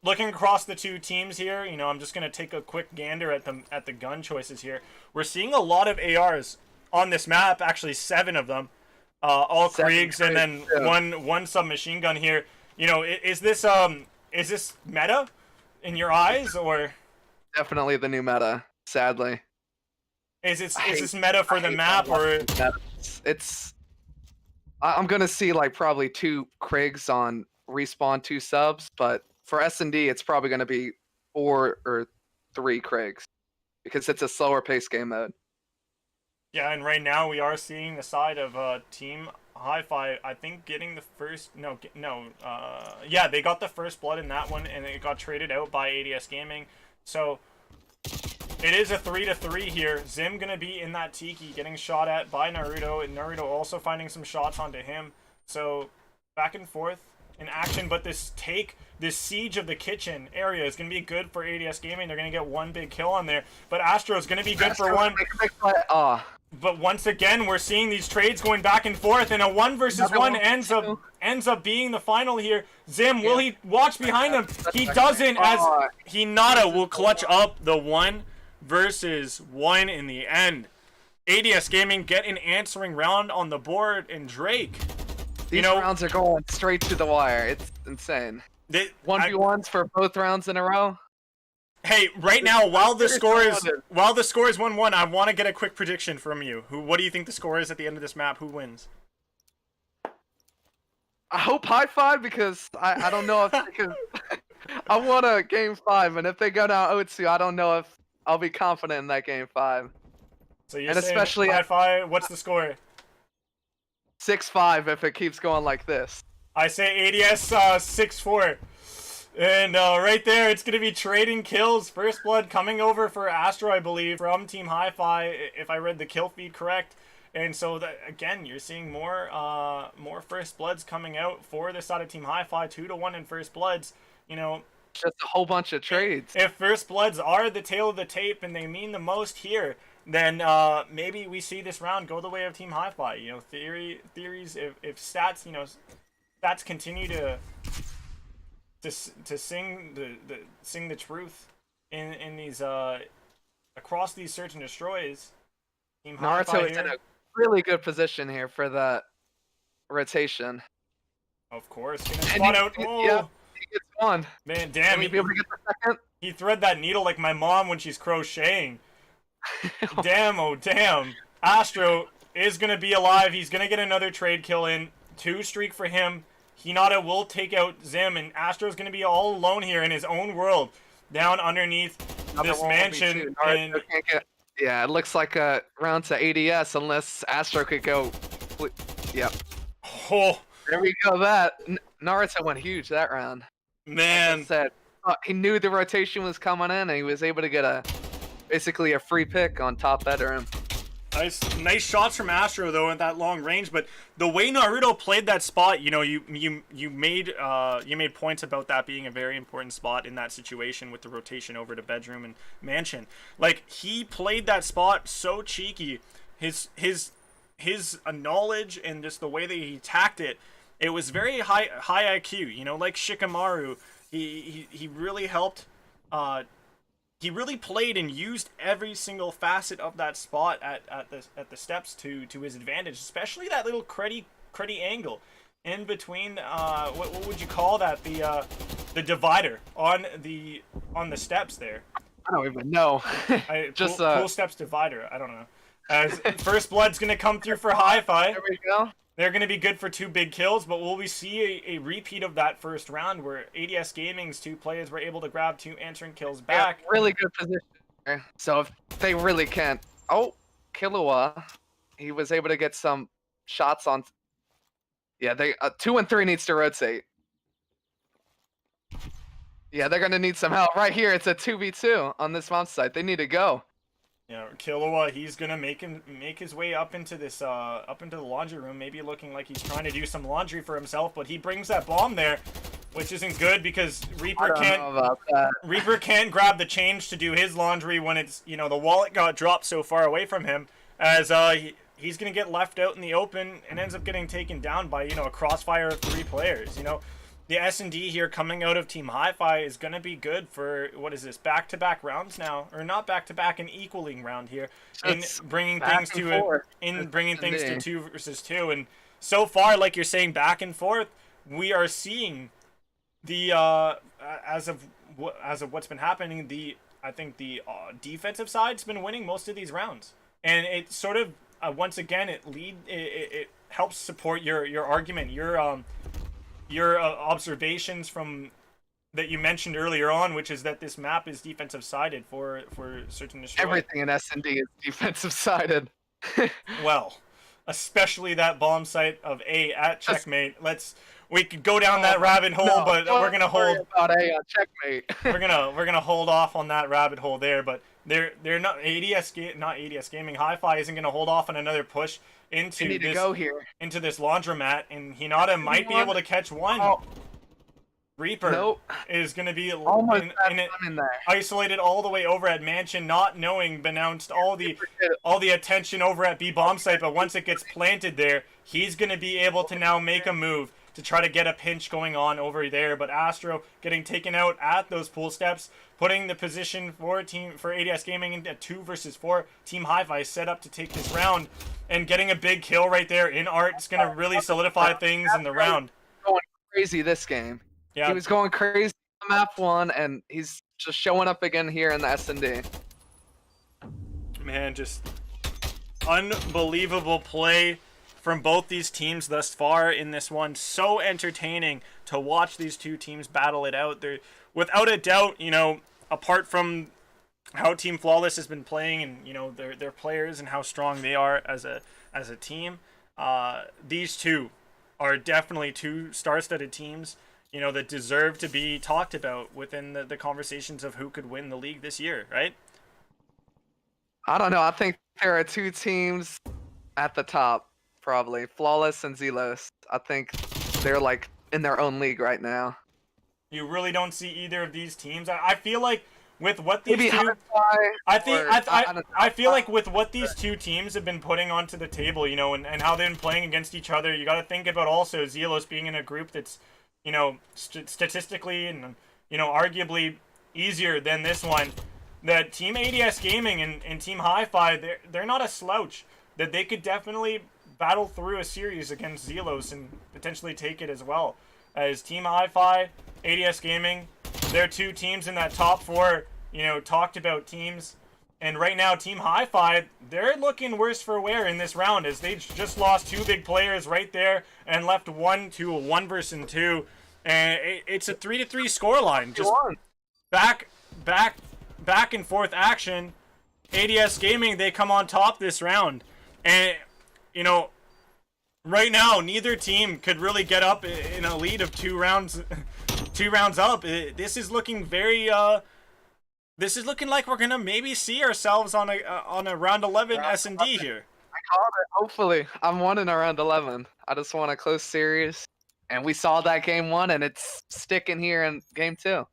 looking across the 2 teams here, you know, I'm just going to take a quick gander at the gun choices here. We're seeing a lot of ARs on this map, actually 7 of them. All Kriegs and then one submachine gun here. You know, is this meta in your eyes, or definitely the new meta, sadly. Is this meta for the map, or it's I'm gonna see like probably 2 Kriegs on respawn 2 subs, but for S&D it's probably gonna be 4 or 3 Kriegs because it's a slower pace game mode. Yeah, and right now we are seeing the side of Team Hi-Fi, I think, getting the first yeah, they got the first blood in that one, and it got traded out by ADS Gaming. So it is a 3-3 here. Zim gonna be in that Tiki, getting shot at by Naruto, and Naruto also finding some shots onto him. So back and forth in action, but this siege of the kitchen area is gonna be good for ADS Gaming. They're gonna get 1 big kill on there, but Astro's gonna be good for 1. But once again, we're seeing these trades going back and forth, and a 1v1 ends up being the final here. Zim, will he watch behind him? He doesn't, as Hinata will clutch up the 1v1 in the end. ADS Gaming get an answering round on the board, and Drake. These rounds are going straight to the wire. It's insane. 1v1s for both rounds in a row. Hey, right now, while the score is 1-1, I want to get a quick prediction from you. What do you think the score is at the end of this map? Who wins? I hope Hi-Fi, because I don't know if because I want a game 5, and if they go down 0-2, I don't know if I'll be confident in that game 5. So you're saying especially Hi-Fi, what's the score? 6-5 if it keeps going like this. I say ADS 6-4. And right there, it's going to be trading kills. First blood coming over for Astro, I believe, from Team Hi-Fi, if I read the kill feed correct. And so, that again, you're seeing more first bloods coming out for the side of Team Hi-Fi, 2-1 in first bloods. You know, just a whole bunch of trades. if first bloods are the tail of the tape and they mean the most here, then maybe we see this round go the way of Team Hi-Fi. You know, theories. If stats, stats continue to sing the truth in these across these search and destroys. Team Naruto is in a really good position here for the rotation. Of course, gonna spot out. Oh, yeah, he gets one. Man, damn! Will he be able to get the second? He thread that needle like my mom when she's crocheting. Damn! Oh, damn! Astro is gonna be alive. He's gonna get another trade kill in. 2 streak for him. Hinata will take out Zim, and Astro's going to be all alone here in his own world, down underneath this mansion. And yeah, it looks like a round to ADS unless Astro could go. Yep. Oh, there we go. Naruto went huge that round. Man. Like I said, he knew the rotation was coming in, and he was able to get basically a free pick on top bedroom. Nice shots from Astro though at that long range, but the way Naruto played that spot, you made points about that being a very important spot in that situation with the rotation over to bedroom and mansion. Like, he played that spot so cheeky. His knowledge and just the way that he attacked it, it was very high IQ. Like Shikamaru, he really helped. He really played and used every single facet of that spot at the steps to his advantage, especially that little cruddy angle in between. What would you call that? The divider on the steps there. I don't even know. Just cool steps divider. I don't know. As first blood's gonna come through for Hi-Fi. There we go. They're going to be good for 2 big kills, but will we see a repeat of that first round where ADS Gaming's 2 players were able to grab 2 answering kills back? Yeah, really good position. So if they really can't... Oh, Killua. He was able to get some shots on... Yeah, they 2 and 3 needs to rotate. Yeah, they're going to need some help. Right here, it's a 2v2 on this bomb site. They need to go. Yeah, Killua, he's gonna make his way up into this up into the laundry room, maybe looking like he's trying to do some laundry for himself, but he brings that bomb there, which isn't good because Reaper can't grab the change to do his laundry when it's the wallet got dropped so far away from him, as he's gonna get left out in the open and ends up getting taken down by a crossfire of 3 players. The S&D here coming out of Team Hi-Fi is going to be good for, what is this, back-to-back rounds now? Or not back-to-back, an equaling round here. In bringing things to 2 versus 2. And so far, like you're saying, back and forth, we are seeing the, as of what's been happening, I think the defensive side's been winning most of these rounds. And it sort of, once again, it helps support your argument, your observations from that you mentioned earlier on, which is that this map is defensive sided for certain destroy. Everything in S&D is defensive sided. Well, especially that bomb site of A at Checkmate. We could go down that rabbit hole, but we're gonna hold about A on Checkmate. we're gonna hold off on that rabbit hole there, but they're not ADS Gaming. Hi-Fi isn't gonna hold off on another push into this laundromat, and Hinata might be able to catch one. Oh. Reaper is going to be isolated all the way over at Mansion, not knowing, announced all the attention over at B bomb site, but once it gets planted there, he's going to be able to now make a move to try to get a pinch going on over there. But Astro getting taken out at those pool steps, putting the position for ADS Gaming into 2 versus 4. Team Hi-Fi set up to take this round, and getting a big kill right there in Art is going to really solidify things in the round. Going crazy this game. Yeah, he was going crazy on map 1, and he's just showing up again here in the S&D. Man, just unbelievable play from both these teams thus far in this one. So entertaining to watch these 2 teams battle it out. They're, without a doubt, apart from how Team Flawless has been playing and their players and how strong they are as a team, these 2 are definitely 2 star-studded teams you know, that deserve to be talked about within the conversations of who could win the league this year, right? I don't know. I think there are two teams at the top, probably Flawless and Zelos. I think they're like in their own league right now. You really don't see either of these teams. I feel like with what these Maybe two, Hardpoint I feel like with what these two teams have been putting onto the table, you know, and how they've been playing against each other, you got to think about also Zelos being in a group that's, you know, statistically and, you know, arguably easier than this one. That Team ADS Gaming and Team Hi-Fi, they're not a slouch. That they could definitely battle through a series against Zelos and potentially take it as well. As Team Hi-Fi, ADS Gaming, they're two teams in that top 4, you know, talked about teams. And right now, Team Hi-Fi, they're looking worse for wear in this round as they just lost 2 big players right there and left 1 to a 1 versus 2. And it's a 3-3 scoreline. Just back and forth action. ADS Gaming, they come on top this round. And, you know, right now, neither team could really get up in a lead of 2 rounds. 2 rounds up. This is looking very. This is looking like we're gonna maybe see ourselves on a round 11 S&D here. I called it. Hopefully, I'm wanting a round 11. I just want a close series, and we saw that game 1, and it's sticking here in game 2.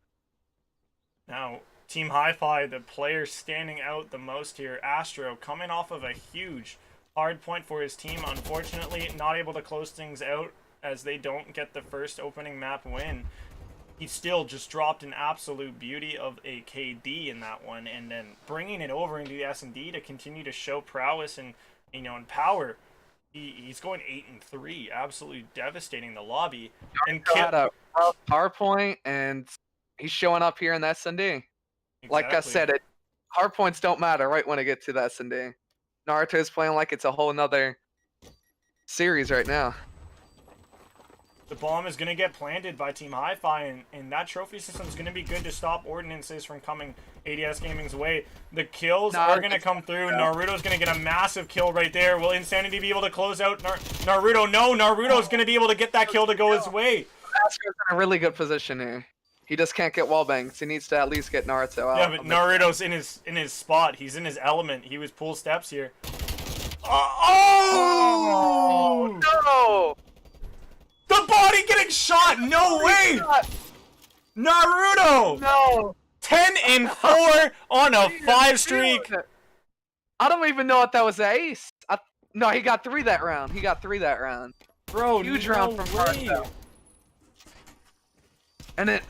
Now, Team Hi-Fi, the player standing out the most here, Astro, coming off of a huge hard point for his team. Unfortunately, not able to close things out as they don't get the first opening map win. He still just dropped an absolute beauty of a KD in that one, and then bringing it over into the S&D to continue to show prowess and, you know, and power. He's going 8-3, absolutely devastating the lobby. And had a Hardpoint, and he's showing up here in the S&D. Exactly. Like I said, hardpoints don't matter right when it gets to the S&D. Naruto's playing like it's a whole nother series right now. The bomb is going to get planted by Team Hi-Fi, and that trophy system is going to be good to stop ordinances from coming ADS Gaming's way. The kills are going to come through. Naruto's going to get a massive kill right there. Will Insanity be able to close out Naruto? No, Naruto's going to be able to get that kill to go his way. Astro's in a really good position here. He just can't get wall bangs. He needs to at least get Naruto out. Yeah, but Naruto's in his spot. He's in his element. He was pull steps here. Oh! No! The body getting shot! No way! Naruto! No! 10-4 on a 5 streak. I don't even know if that was an ace. No, he got 3 that round. He got 3 that round. Bro, huge no round from way. Naruto. And it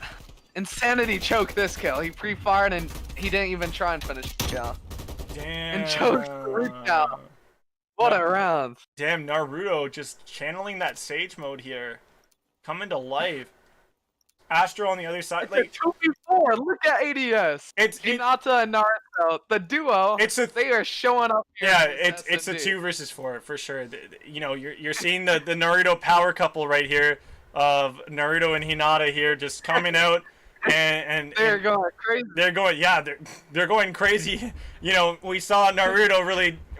Insanity choked this kill. He pre-fired and he didn't even try and finish the kill. Damn. And choked the kill. What a round. Damn, Naruto just channeling that Sage mode here. Coming to life. Astro on the other side. It's Like a 2v4. Look at ADS. Hinata and Naruto, the duo. They are showing up here. Yeah, it's a 2 versus 4 for sure. You know, you're seeing the Naruto power couple right here of Naruto and Hinata here just coming out. And they're going crazy. They're going crazy. You know, we saw Naruto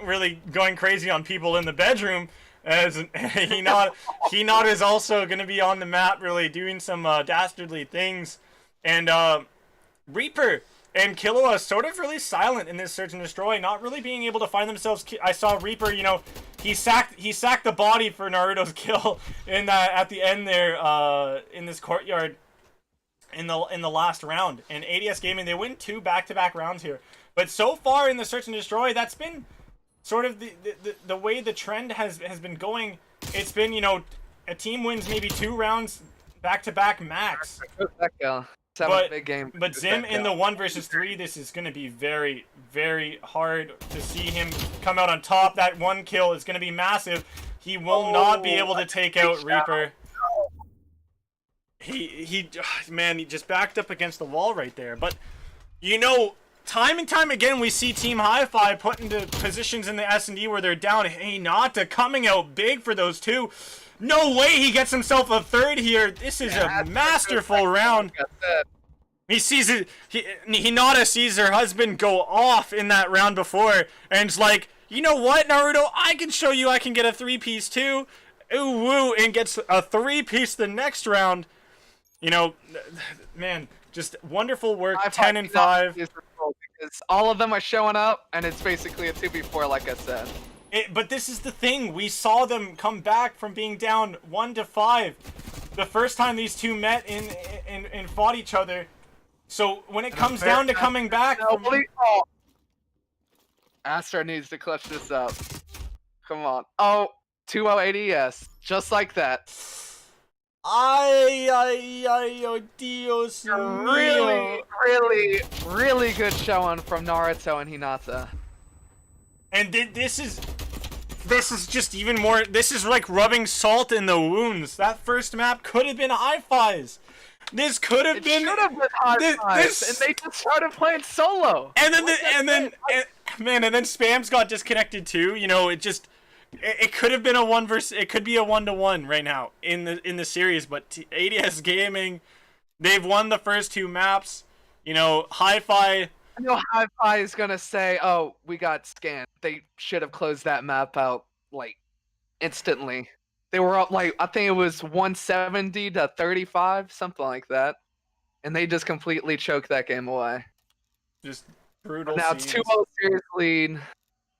really going crazy on people in the bedroom, as Hinata is also going to be on the map really doing some dastardly things. And Reaper and Killua sort of really silent in this search and destroy, not really being able to find themselves. I saw Reaper, you know, he sacked the body for Naruto's kill in that at the end there in this courtyard. In the last round, and ADS Gaming, they win 2 back-to-back rounds here, but so far in the search and destroy, that's been sort of the way the trend has been going. It's been, you know, a team wins maybe 2 rounds back-to-back max. But big game. But Zim in the 1 versus 3, this is going to be very, very hard to see him come out on top. That 1 kill is going to be massive. He will not be able to take out Reaper. He just backed up against the wall right there. But, you know, time and time again, we see Team Hi-Fi put into positions in the S&D where they're down. Hinata coming out big for those 2. No way he gets himself a 3rd here. This is a masterful round. He sees it. Hinata sees her husband go off in that round before, and it's like, you know what, Naruto? I can show you I can get a 3-piece too. Ooh, woo, and gets a 3-piece the next round. You know, man, just wonderful work. I 10 and 5. Because all of them are showing up, and it's basically a 2v4, like I said. But this is the thing. We saw them come back from being down 1-5 the first time these two met and fought each other. So when it comes down to coming back, Astra needs to clutch this up. Come on. Oh, 2-0 ADS, just like that. oh Dios mío. Really good showing from Naruto and Hinata. And this is just even more. This is like rubbing salt in the wounds. That first map could have been Hi-Fi's. This could have been. Should have been Hi-Fi's, and they just started playing solo. And then Spams got disconnected too. You know, it could have been a 1 versus. It could be a 1-1 right now in the series. But ADS Gaming, they've won the first 2 maps. You know, Hi-Fi. I know Hi-Fi is gonna say, "Oh, we got scanned. They should have closed that map out like instantly." They were up like I think it was 170 to 35, something like that, and they just completely choked that game away. Just brutal. Now it's 2-0 series lead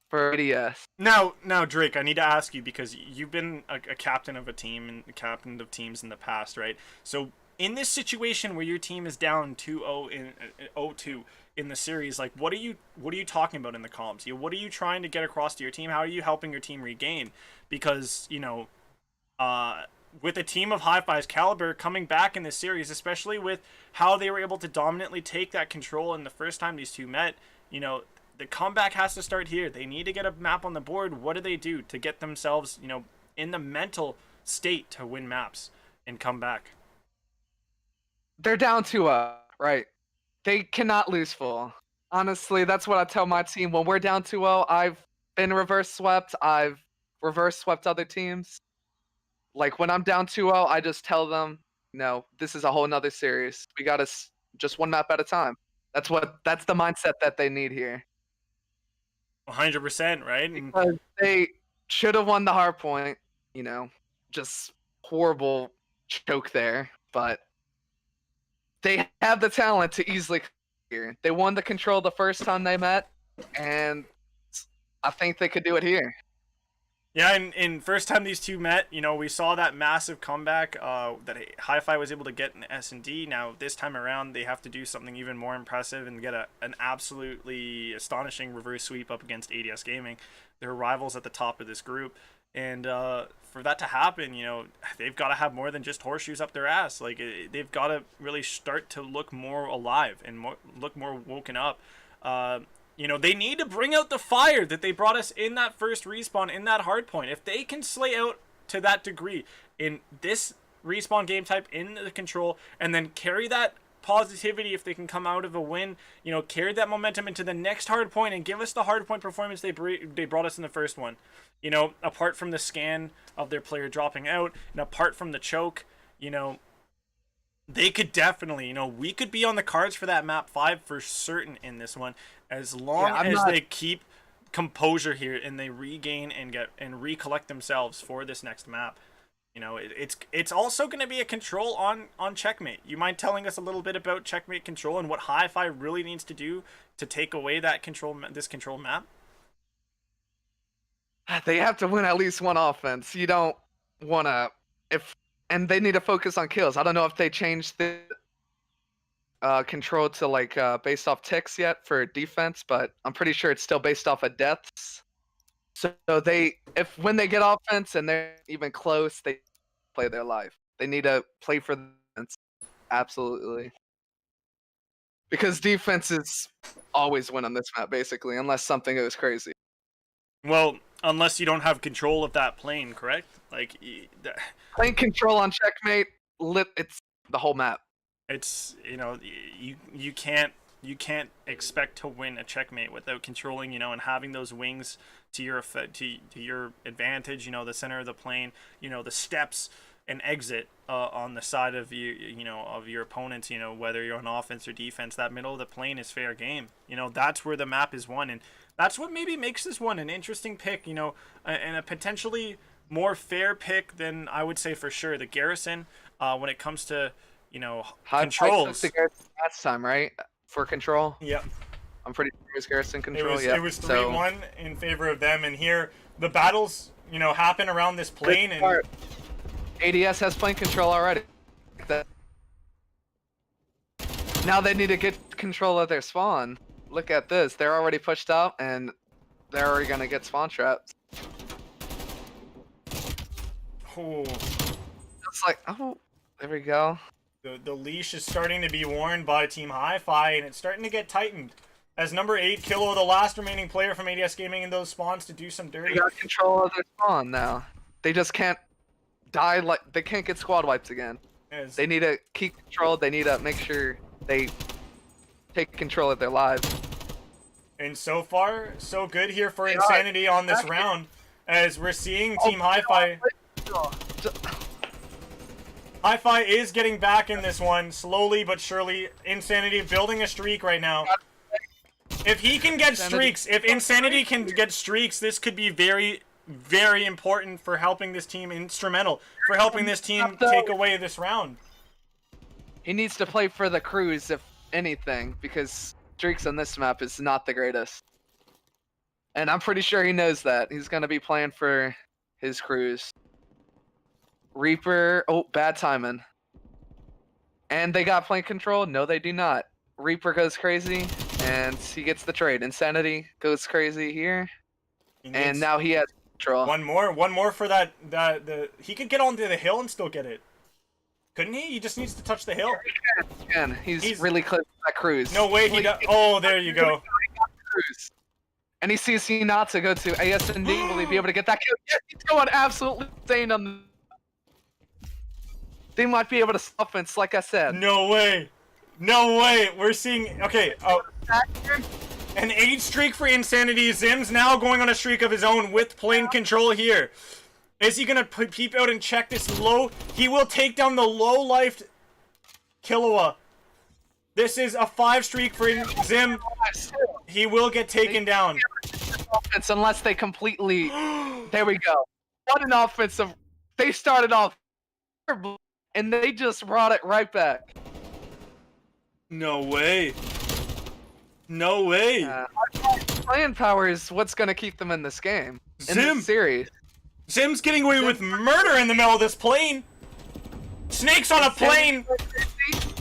for ADS. Now, Drake, I need to ask you because you've been a captain of a team and a captain of teams in the past, right? So in this situation where your team is down 2-0 in 0-2 in the series, like what are you talking about in the comms? What are you trying to get across to your team? How are you helping your team regain? Because with a team of Hi-Fi's caliber coming back in this series, especially with how they were able to dominantly take that control in the first time these two met, the comeback has to start here. They need to get a map on the board. What do they do to get themselves, in the mental state to win maps and come back? They're down 2-0, right? They cannot lose full. Honestly, that's what I tell my team. When we're down 2-0, I've been reverse swept. I've reverse swept other teams. Like when I'm down 2-0, I just tell them, this is a whole nother series. We got to just one map at a time. That's the mindset that they need here. 100%, right? Because they should have won the Hardpoint, just horrible choke there, but they have the talent to easily here. They won the control the first time they met, and I think they could do it here. Yeah, and first time these two met, we saw that massive comeback that Hi-Fi was able to get in S&D. Now, this time around, they have to do something even more impressive and get an absolutely astonishing reverse sweep up against ADS Gaming. They're rivals at the top of this group. And for that to happen, they've got to have more than just horseshoes up their ass. Like, they've got to really start to look more alive and look more woken up. They need to bring out the fire that they brought us in that first respawn, in that Hardpoint. If they can slay out to that degree in this respawn game type, in the control, and then carry that positivity, if they can come out of a win, carry that momentum into the next Hardpoint and give us the Hardpoint performance they brought us in the first one. Apart from the scan of their player dropping out, and apart from the choke, they could definitely, we could be on the cards for that map 5 for certain in this one, as long as they keep composure here and they regain and recollect themselves for this next map. It's also going to be a control on Checkmate. You mind telling us a little bit about Checkmate Control and what Hi-Fi really needs to do to take away that this control map? They have to win at least one offense. You don't want to and they need to focus on kills. I don't know if they changed the control to based off ticks yet for defense, but I'm pretty sure it's still based off of deaths. So when they get offense and they're even close, they play their life. They need to play for defense. Absolutely. Because defense is always win on this map, basically, unless something goes crazy. Well, unless you don't have control of that plane, correct? Plane control on Checkmate, it's the whole map. It's you can't expect to win a Checkmate without controlling and having those wings to your advantage. The center of the plane, the steps and exit on the side of of your opponents. Whether you're on offense or defense, that middle of the plane is fair game. That's where the map is won, and that's what maybe makes this one an interesting pick. And a potentially more fair pick than I would say for sure the Garrison when it comes to Hardpoint controls. took the Garrison last time, right? For control. Yep. I'm pretty sure it was Garrison It control. was yeah. it was 3-1 in favor of them, and here the battles happen around this plane, and ADS has plane control already. Now they need to get control of their spawn. Look at this. They're already pushed out, and they're already gonna get spawn trapped. oh, It's like, oh, there we go. the leash is starting to be worn by Team Hi-Fi, and it's starting to get tightened. As number 8, Kilo, the last remaining player from ADS Gaming in those spawns to do some dirty. They got control of their spawn now. They just can't die they can't get squad wipes again. They need to keep control. They need to make sure they take control of their lives. And so far, so good here for Insanity on this round, as we're seeing Team Hi-Fi. Hi-Fi is getting back in this one, slowly but surely. Insanity building a streak right now. If he can get streaks, if Insanity can get streaks, this could be very, very important for helping this team, instrumental for helping this team take away this round. He needs to play for the crews, if anything, because streaks on this map is not the greatest. And I'm pretty sure he knows that. He's going to be playing for his crews. Reaper, oh, bad timing. And they got plane control? No, they do not. Reaper goes crazy, and he gets the trade. Insanity goes crazy here, and now he has control. One more for that. He could get onto the hill and still get it, couldn't he? He just needs to touch the hill. He can. He's really close to that cruise. No way he does. Oh, there you go. And he sees he not to go to ASND. Will he be able to get that kill? Yeah, he's going absolutely insane on the... They might be able to offense, like I said. No way. No way. We're seeing... Okay. An 8 streak for Insanity. Zim's now going on a streak of his own with plane control here. Is he going to peep out and check this low? He will take down the low-lifed Killua. This is a 5 streak for Zim. He will get taken down. Offense, unless they completely... There we go. What an offensive... They started off... And they just brought it right back. No way. No way. Playing power is what's going to keep them in this game. In this series. Zim's getting away with murder in the middle of this plane. Snakes on a plane.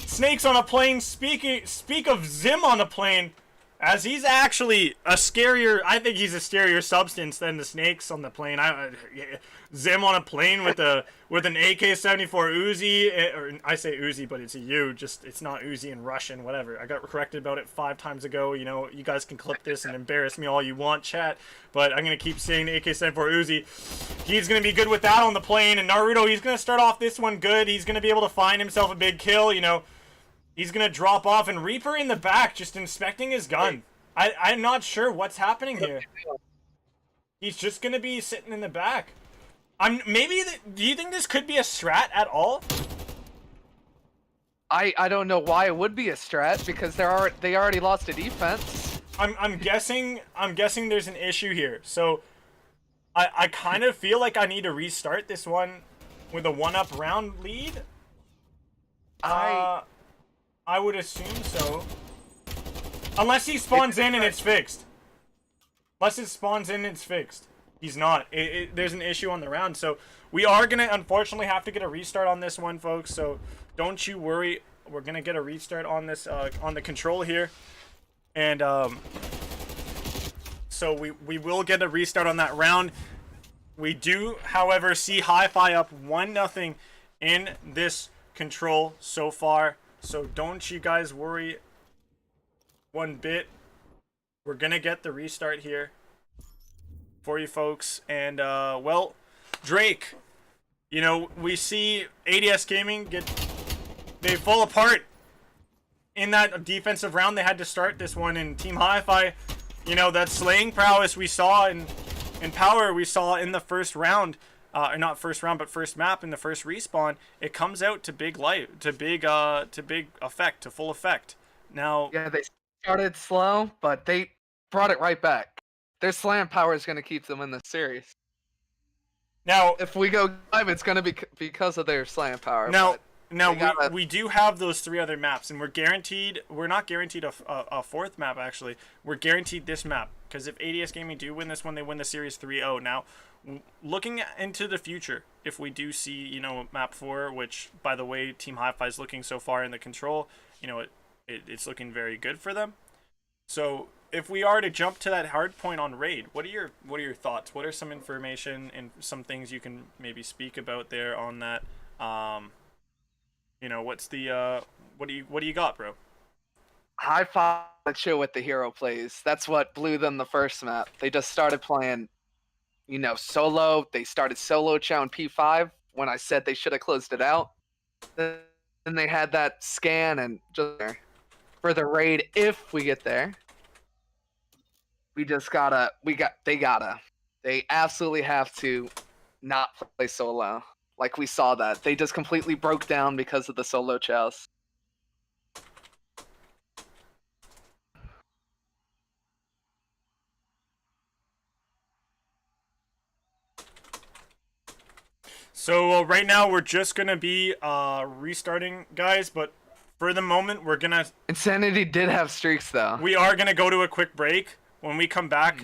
Snakes on a plane. Speak of Zim on a plane. As he's actually a scarier, I think he's a scarier substance than the snakes on the plane. Zim on a plane with an AK-74 Uzi, or I say Uzi, but it's a U. Just it's not Uzi in Russian, whatever. I got corrected about it 5 times ago. You know, you guys can clip this and embarrass me all you want, chat. But I'm gonna keep saying the AK-74 Uzi. He's gonna be good with that on the plane, and Naruto, he's gonna start off this one good. He's gonna be able to find himself a big kill. You know. He's gonna drop off, and Reaper in the back just inspecting his gun. I'm not sure what's happening here. He's just gonna be sitting in the back. Do you think this could be a strat at all? I don't know why it would be a strat, because they already lost a defense. I'm guessing there's an issue here. So I kind of feel like I need to restart this one with a 1-up round lead. I would assume so. Unless he spawns in and it's fixed. Unless it spawns in and it's fixed. He's not. There's an issue on the round. So we are going to unfortunately have to get a restart on this one, folks. So don't you worry. We're going to get a restart on this, on the control here. And so we will get a restart on that round. We do, however, see Hi-Fi up 1-0 in this control so far. So don't you guys worry one bit. We're gonna get the restart here for you folks. And well, Drake, you know, we see ADS Gaming they fall apart in that defensive round. They had to start this one, and Team Hi-Fi, you know, that slaying prowess we saw in power we saw in the first round. Or not first round, but first map in the first respawn. It comes out to big light, to big effect, to full effect. Now, yeah, they started slow, but they brought it right back. Their slam power is going to keep them in the series. Now, if we go live, it's going to be because of their slam power. Now, Now They gotta- we do have those 3 other maps, and we're guaranteed. We're not guaranteed a 4th map actually. We're guaranteed this map because if ADS Gaming do win this one, they win the series 3-0. Now, looking into the future, if we do see map 4, which by the way Team Hi-Fi is looking so far in the control, it's looking very good for them. So if we are to jump to that hard point on raid, what are your thoughts? What are some information and some things you can maybe speak about there on that? What's the what do you got, bro? Hi-Fi chill with the hero plays. That's what blew them the first map. They just started playing, solo. They started solo chow in P5 when I said they should have closed it out. Then they had that scan and just for the raid. If we get there, they absolutely have to not play solo. Like we saw that. They just completely broke down because of the solo chows. So right now we're just gonna be restarting, guys. But for the moment, we're gonna. Insanity did have streaks though. We are gonna go to a quick break. When we come back,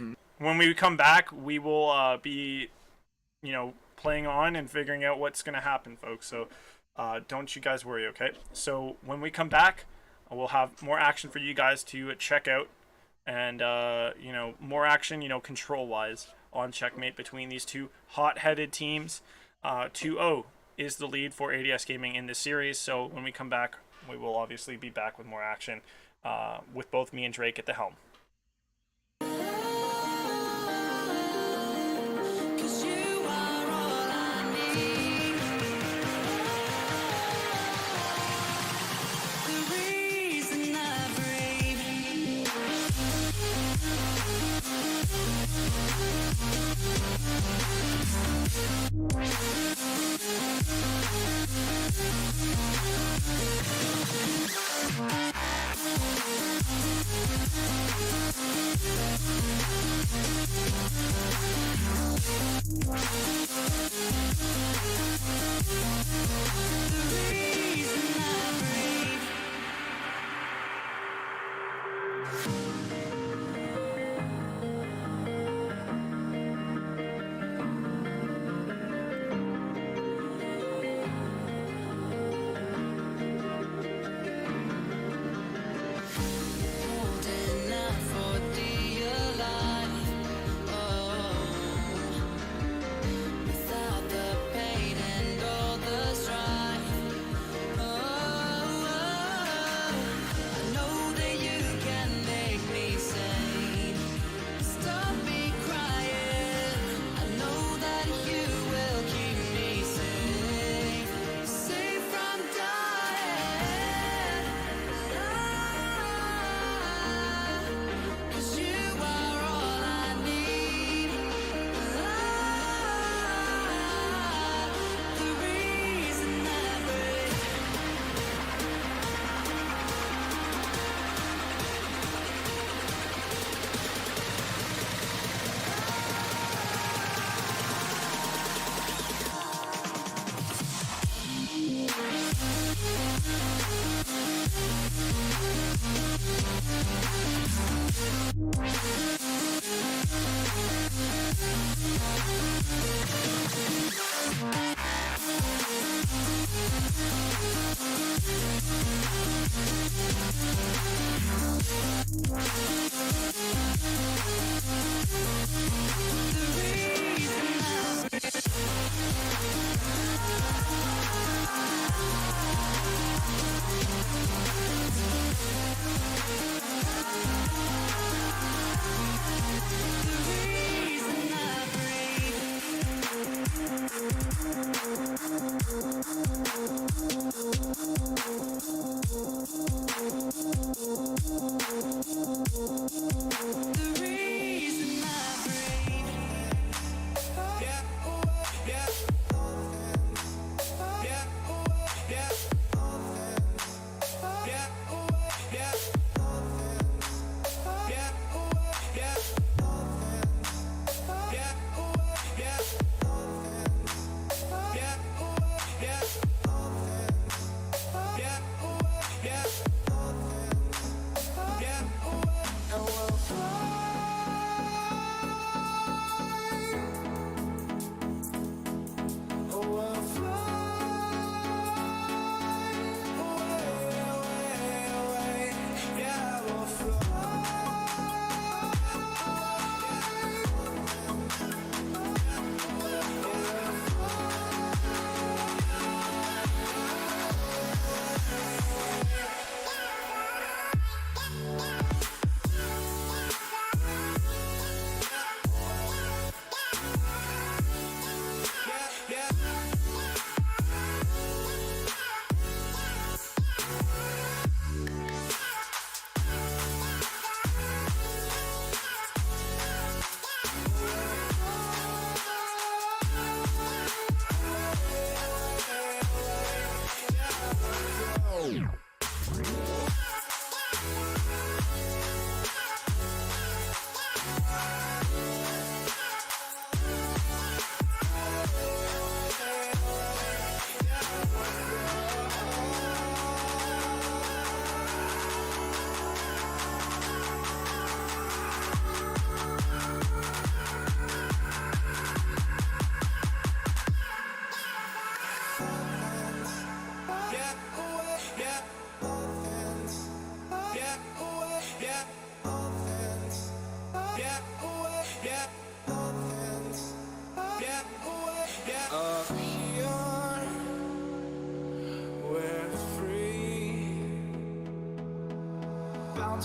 we will be, playing on and figuring out what's gonna happen, folks. So don't you guys worry, okay? So when we come back, we'll have more action for you guys to check out, and more action, control-wise on Checkmate between these two hot-headed teams. 2-0 is the lead for ADS Gaming in this series. So when we come back, we will obviously be back with more action with both me and Drake at the helm.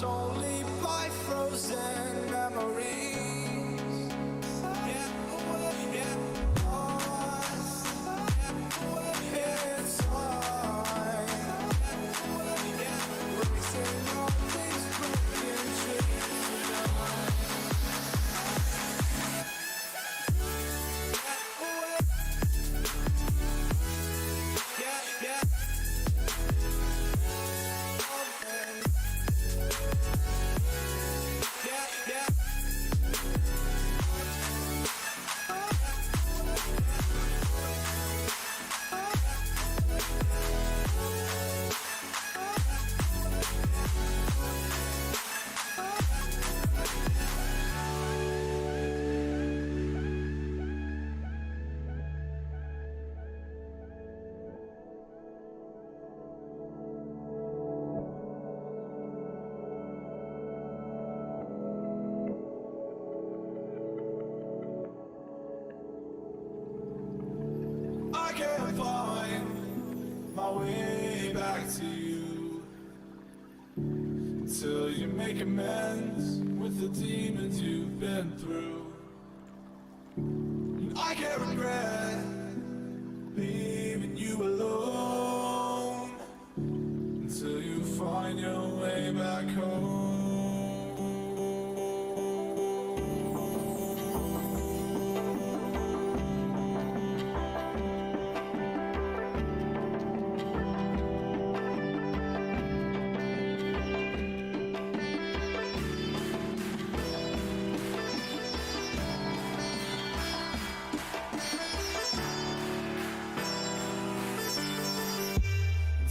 Don't leave by frozen memories. Get away, get lost. Get away, it's time. Get away, get racing on these broken trees. Get away. Yeah. I can't find my way back to you until you make amends with the demons you've been through. And I can't regret leaving you alone until you find your way back home.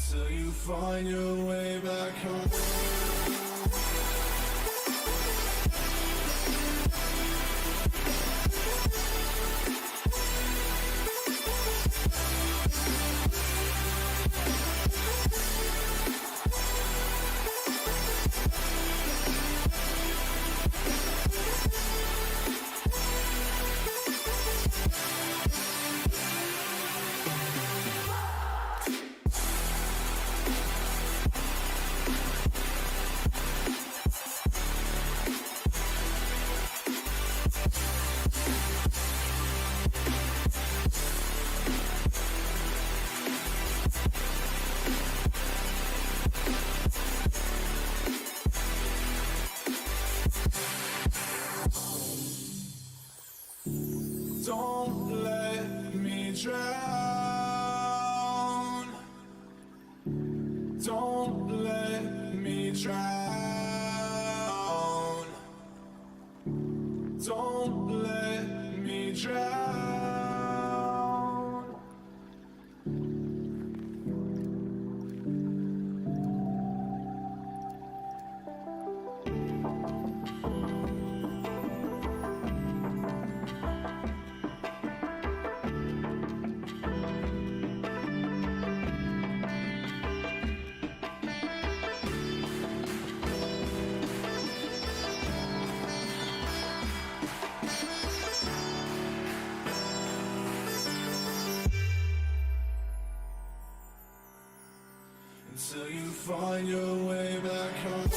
Until you find your way back home. Don't let me drown. Don't let me drown. Don't let me drown. Until you find your way back home.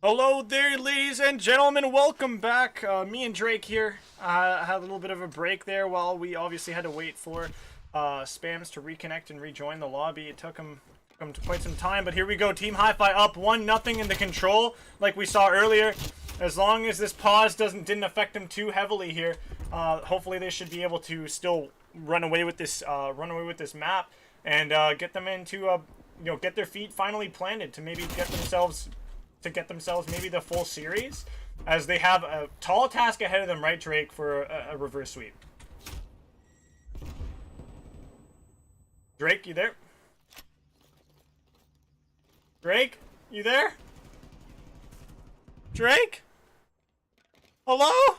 Hello there, ladies and gentlemen. Welcome back. Me and Drake here. Had a little bit of a break there while we obviously had to wait for Spams to reconnect and rejoin the lobby. It took him quite some time, but here we go. Team Hi-Fi up 1-0 in the control, like we saw earlier. As long as this pause didn't affect them too heavily here, hopefully they should be able to still run away with this map and get them into get their feet finally planted to maybe get themselves maybe the full series, as they have a tall task ahead of them, right, Drake, for a reverse sweep. Drake, you there? Drake, you there? Drake? Hello?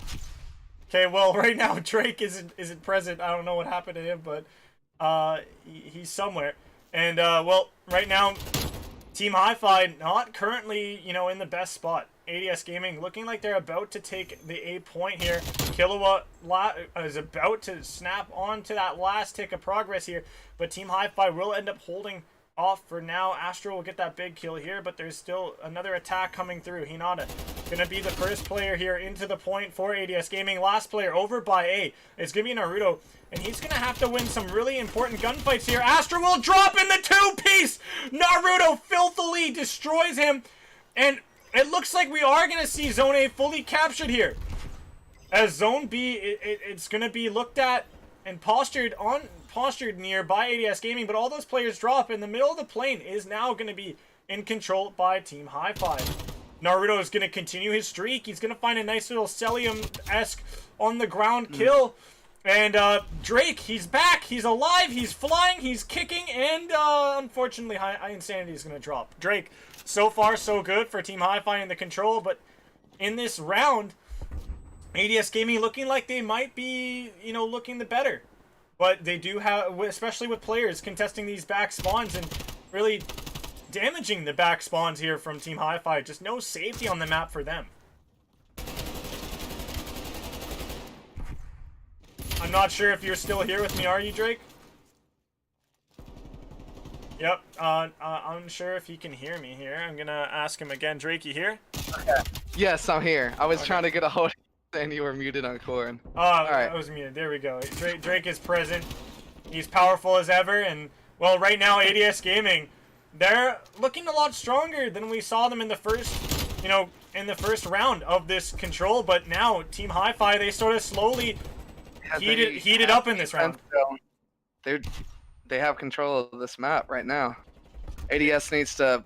Okay, well, right now Drake isn't present. I don't know what happened to him, but he's somewhere. And well, right now Team Hi-Fi not currently, in the best spot. ADS Gaming looking like they're about to take the A point here. Kilowatt is about to snap on to that last tick of progress here, but Team Hi-Fi will end up holding off for now. Astro will get that big kill here, but there's still another attack coming through. Hinata gonna be the first player here into the point for ADS Gaming. Last player over by A is gonna be Naruto, and he's gonna have to win some really important gunfights here. Astro will drop in the two-piece. Naruto filthily destroys him, and it looks like we are gonna see Zone A fully captured here. As Zone B, it's gonna be looked at and postured near by ADS Gaming, but all those players drop, and the middle of the plane is now going to be in control by Team Hi-Fi. Naruto is going to continue his streak. He's going to find a nice little Celium-esque on the ground kill. And Drake, he's back. He's alive. He's flying. He's kicking. And unfortunately, High Insanity is going to drop. Drake, so far so good for Team Hi-Fi in the control, but in this round, ADS Gaming looking like they might be, you know, looking the better. But they do have, especially with players contesting these back spawns and really damaging the back spawns here from Team Hi-Fi. Just no safety on the map for them. I'm not sure if you're still here with me, are you, Drake? Yep, unsure if he can hear me here. I'm gonna ask him again. Drake, you here? Okay. Yes, I'm here. I was trying to get a hold of you and you were muted on Corn. Oh, I was muted. There we go. Drake is present. He's powerful as ever, and, well, right now, ADS Gaming, they're looking a lot stronger than we saw them in the first, you know, in the first round of this control, but now, Team Hi-Fi, they sort of slowly heated up in this round. They have control of this map right now. ADS needs to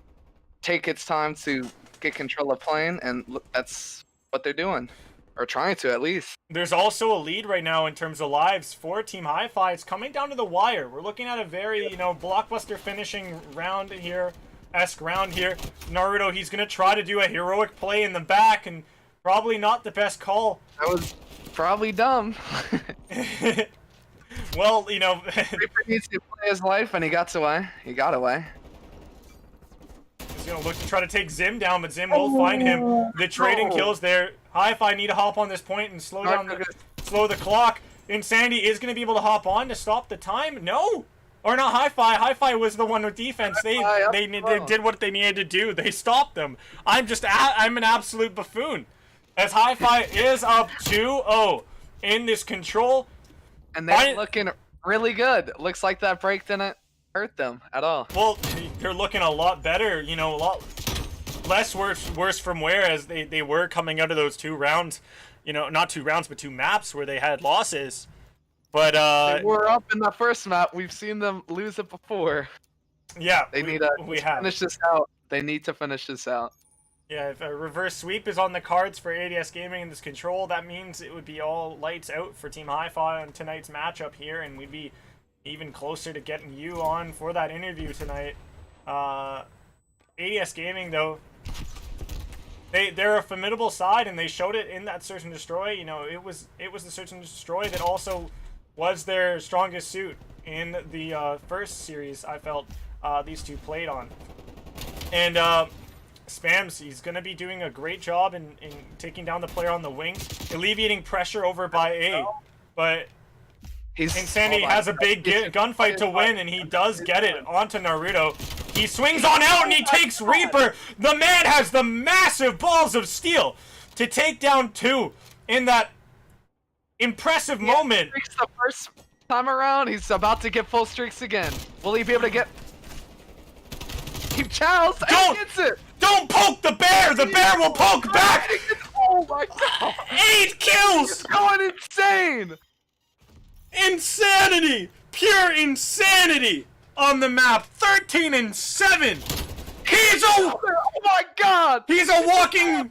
take its time to get control of plane, and that's what they're doing. Or trying to, at least. There's also a lead right now in terms of lives for Team Hi-Fi. It's coming down to the wire. We're looking at a very, you know, blockbuster finishing round here. Naruto, he's going to try to do a heroic play in the back, and probably not the best call. That was probably dumb. Well, you know... Reaper needs to play his life, and he got away. He's going to look to try to take Zim down, but Zim will find him. The trading kills there. Hi-Fi need to hop on this point and slow the clock. Insanity is going to be able to hop on to stop the time. No! Or not Hi-Fi. Hi-Fi was the one with defense. They did what they needed to do. They stopped them. I'm an absolute buffoon. As Hi-Fi is up 2-0 in this control. And they're looking really good. Looks like that break didn't hurt them at all. Well, they're looking a lot better, you know, a lot less worse from whereas they were coming out of those 2 rounds, you know, not 2 rounds, but 2 maps where they had losses. But they were up in the first map. We've seen them lose it before. Yeah, they need to finish this out. They need to finish this out. Yeah, if a reverse sweep is on the cards for ADS Gaming in this control, that means it would be all lights out for Team Hi-Fi on tonight's matchup here, and we'd be even closer to getting you on for that interview tonight. ADS Gaming, though, they're a formidable side, and they showed it in that Search and Destroy. You know, it was the Search and Destroy that also was their strongest suit in the first series I felt these two played on. And Spams, he's going to be doing a great job in taking down the player on the wing, alleviating pressure over by A. But Insanity has a big gunfight to win, and he does get it onto Naruto. He swings on out, and he takes Reaper. The man has the massive balls of steel to take down 2 in that impressive moment. The first time around, he's about to get full streaks again. Will he be able to get... Keep Charles, and gets it! Don't poke the bear! The bear will poke back! Oh my god! 8 kills! It's going insane! Insanity! Pure insanity on the map. 13-7. Oh my god! He's a walking.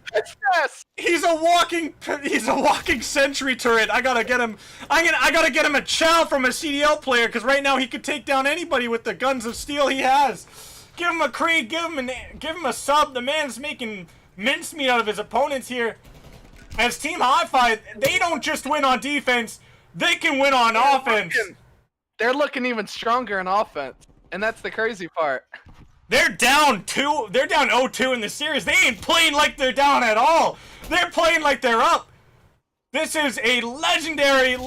Yes. He's a walking sentry turret. I gotta get him. I gotta get him a chow from a CDL player, because right now he could take down anybody with the guns of steel he has. Give him a Creed, give him a sub. The man's making mincemeat out of his opponents here. As Team Hi-Fi, they don't just win on defense, they can win on offense. They're looking even stronger in offense, and that's the crazy part. They're down 2. They're down 0-2 in the series. They ain't playing like they're down at all. They're playing like they're up. This is a legendary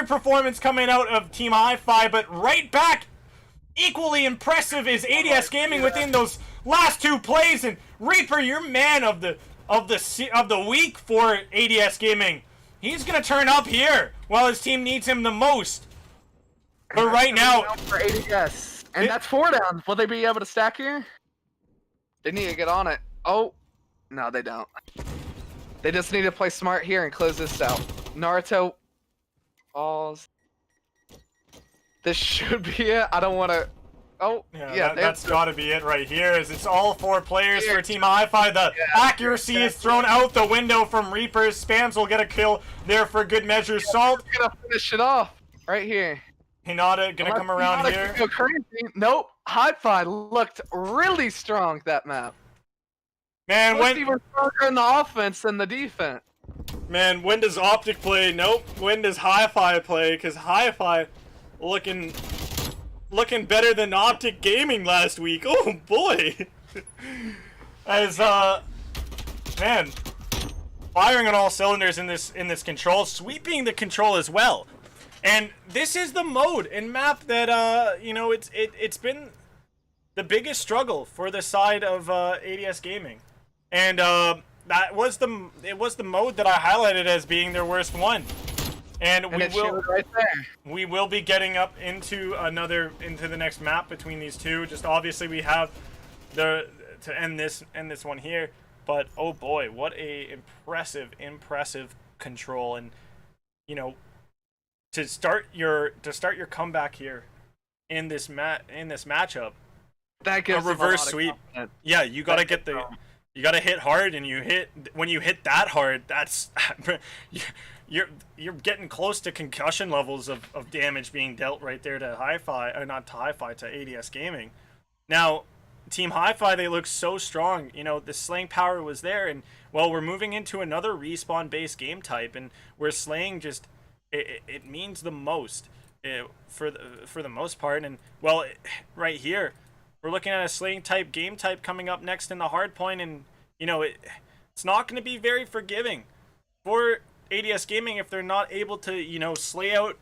performance coming out of Team Hi-Fi, but right back, equally impressive is ADS Gaming within those last 2 plays. And Reaper, your man of the week for ADS Gaming. He's gonna turn up here while his team needs him the most. But right now, for ADS, and that's 4 down. Will they be able to stack here? They need to get on it. Oh, no, they don't. They just need to play smart here and close this out. Naruto falls. This should be it. I don't want to. Oh, yeah, that's got to be it right here. As it's all 4 players for Team Hi-Fi. The accuracy is thrown out the window from Reapers. Spams will get a kill there for good measure. Salt gonna finish it off right here. Hinata gonna come around here. Go crazy. Nope. Hi-Fi looked really strong that map. Man, when even stronger in the offense than the defense. Man, when does Optic play? Nope. When does Hi-Fi play? Because Hi-Fi looking better than Optic Gaming last week. Oh boy. As man, firing on all cylinders in this control, sweeping the control as well. And this is the mode and map that you know, it's been the biggest struggle for the side of ADS Gaming. And it was the mode that I highlighted as being their worst one. And we will be getting up into the next map between these two. Just obviously we have to end this one here. But oh boy, what a impressive control. And you know, to start your comeback here in this matchup, that gives a reverse sweep. Yeah, you gotta get the. You gotta hit hard, and when you hit that hard, that's you're getting close to concussion levels of damage being dealt right there to Hi-Fi, or not to Hi-Fi, to ADS Gaming. Now, Team Hi-Fi, they look so strong. You know, the slaying power was there, and well, we're moving into another respawn-based game type, and where slaying just it means the most for the most part. And well, right here, we're looking at a slaying type game type coming up next in the Hardpoint, and you know it's not going to be very forgiving for ADS Gaming if they're not able to, you know, slay out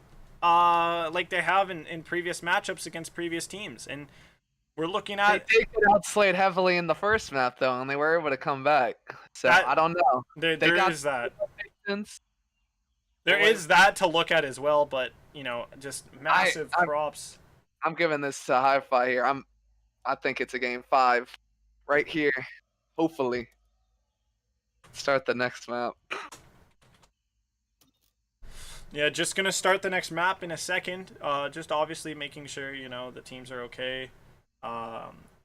like they have in previous matchups against previous teams. And we're looking at they did get outslayed heavily in the first map though, and they were able to come back. So I don't know. There is that. There is that to look at as well, but you know, just massive props. I'm giving this to Hi-Fi here. I think it's a game 5 right here. Hopefully. Start the next map. Yeah, just gonna start the next map in a second. Just obviously making sure, you know, the teams are okay.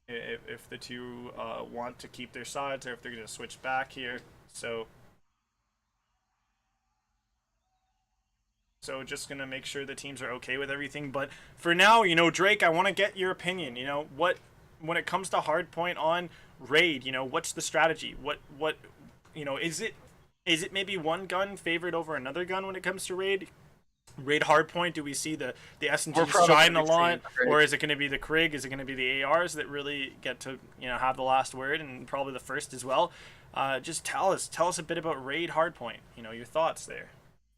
If the two want to keep their sides, or if they're gonna switch back here. So just gonna make sure the teams are okay with everything. But for now, you know, Drake, I want to get your opinion. You know, when it comes to Hardpoint on Raid, you know, what's the strategy? What you know, is it maybe one gun favored over another gun when it comes to Raid Hardpoint? Do we see the SMGs shine a lot, or is it going to be the Krig? Is it going to be the ARs that really get to, you know, have the last word, and probably the first as well? Just tell us a bit about Raid Hardpoint. You know, your thoughts there.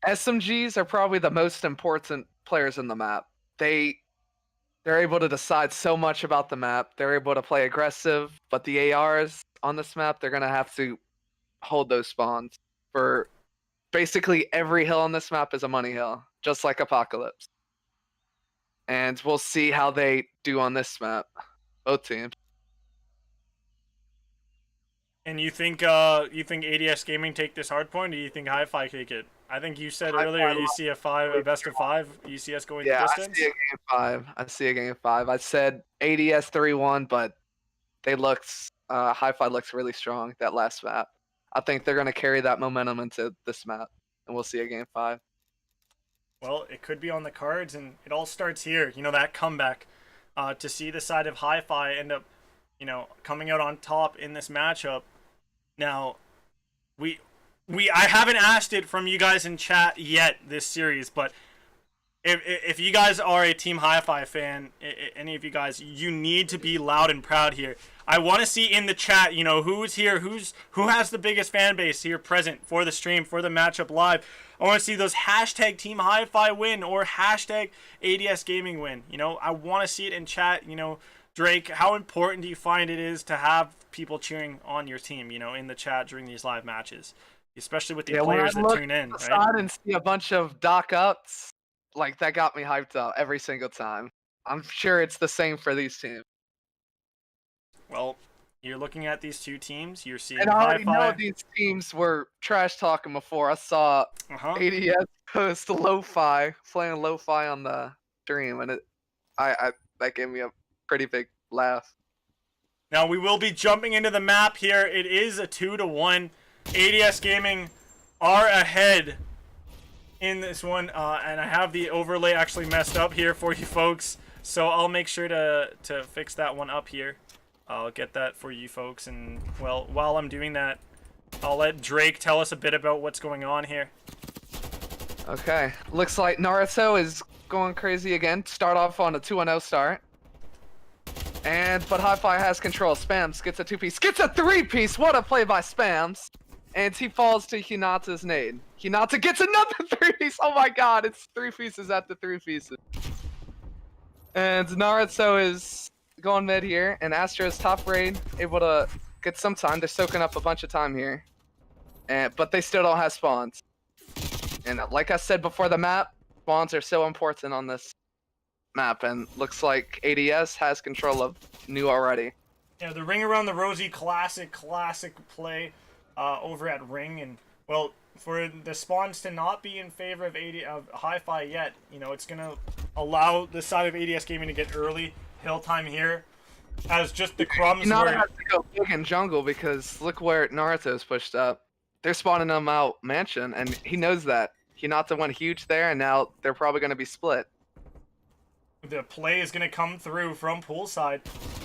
SMGs are probably the most important players in the map. They're able to decide so much about the map. They're able to play aggressive, but the ARs on this map, they're going to have to hold those spawns. For basically every hill on this map is a money hill, just like Apocalypse. And we'll see how they do on this map, both teams. And you think ADS Gaming take this Hardpoint, or do you think Hi-Fi take it? I think you said earlier you see a best of 5 UCS going the distance. Yeah, I see a game 5. I said ADS 3-1, but they looked Hi-Fi looks really strong that last map. I think they're going to carry that momentum into this map, and we'll see a game 5. Well, it could be on the cards, and it all starts here. You know, that comeback to see the side of Hi-Fi end up, you know, coming out on top in this matchup. Now, I haven't asked it from you guys in chat yet this series, but if you guys are a Team Hi-Fi fan, any of you guys, you need to be loud and proud here. I want to see in the chat, you know, who's here, who has the biggest fan base here present for the stream, for the matchup live. I want to see those hashtag Team Hi-Fi win or hashtag ADS Gaming win. You know, I want to see it in chat. You know, Drake, how important do you find it is to have people cheering on your team, you know, in the chat during these live matches, especially with the players that tune in, right? And see a bunch of dock ups, like that got me hyped up every single time. I'm sure it's the same for these teams. Well, you're looking at these two teams. You're seeing And I already know Hi-Fi. these teams were trash talking before. I saw ADS post lo-fi, playing lo-fi on the stream, and that gave me a pretty big laugh. Now we will be jumping into the map here. It is a 2-1. ADS Gaming are ahead in this one, and I have the overlay actually messed up here for you folks, so I'll make sure to fix that one up here. I'll get that for you folks, and well, while I'm doing that, I'll let Drake tell us a bit about what's going on here. Okay, looks like Naruto is going crazy again. Start off on a 2-0 start. But Hi-Fi has control. Spams gets a 2-piece, gets a 3-piece. What a play by Spams. And he falls to Hinata's nade. Hinata gets another 3-piece. Oh my god, it's 3 pieces after 3 pieces. And Naruto is going mid here, and Astro's top raid able to get some time. They're soaking up a bunch of time here, but they still don't have spawns. And like I said before the map, spawns are so important on this map, and looks like ADS has control of new already. Yeah, the Ring Around the Rosie classic play over at Ring, and well, for the spawns to not be in favor of Hi-Fi yet, you know, it's gonna allow the side of ADS Gaming to get early hill time here, as just the crumbs. Hinata has to go big in jungle because look where Naruto's pushed up. They're spawning him out mansion, and he knows that. Hinata went huge there, and now they're probably going to be split. The play is going to come through from poolside.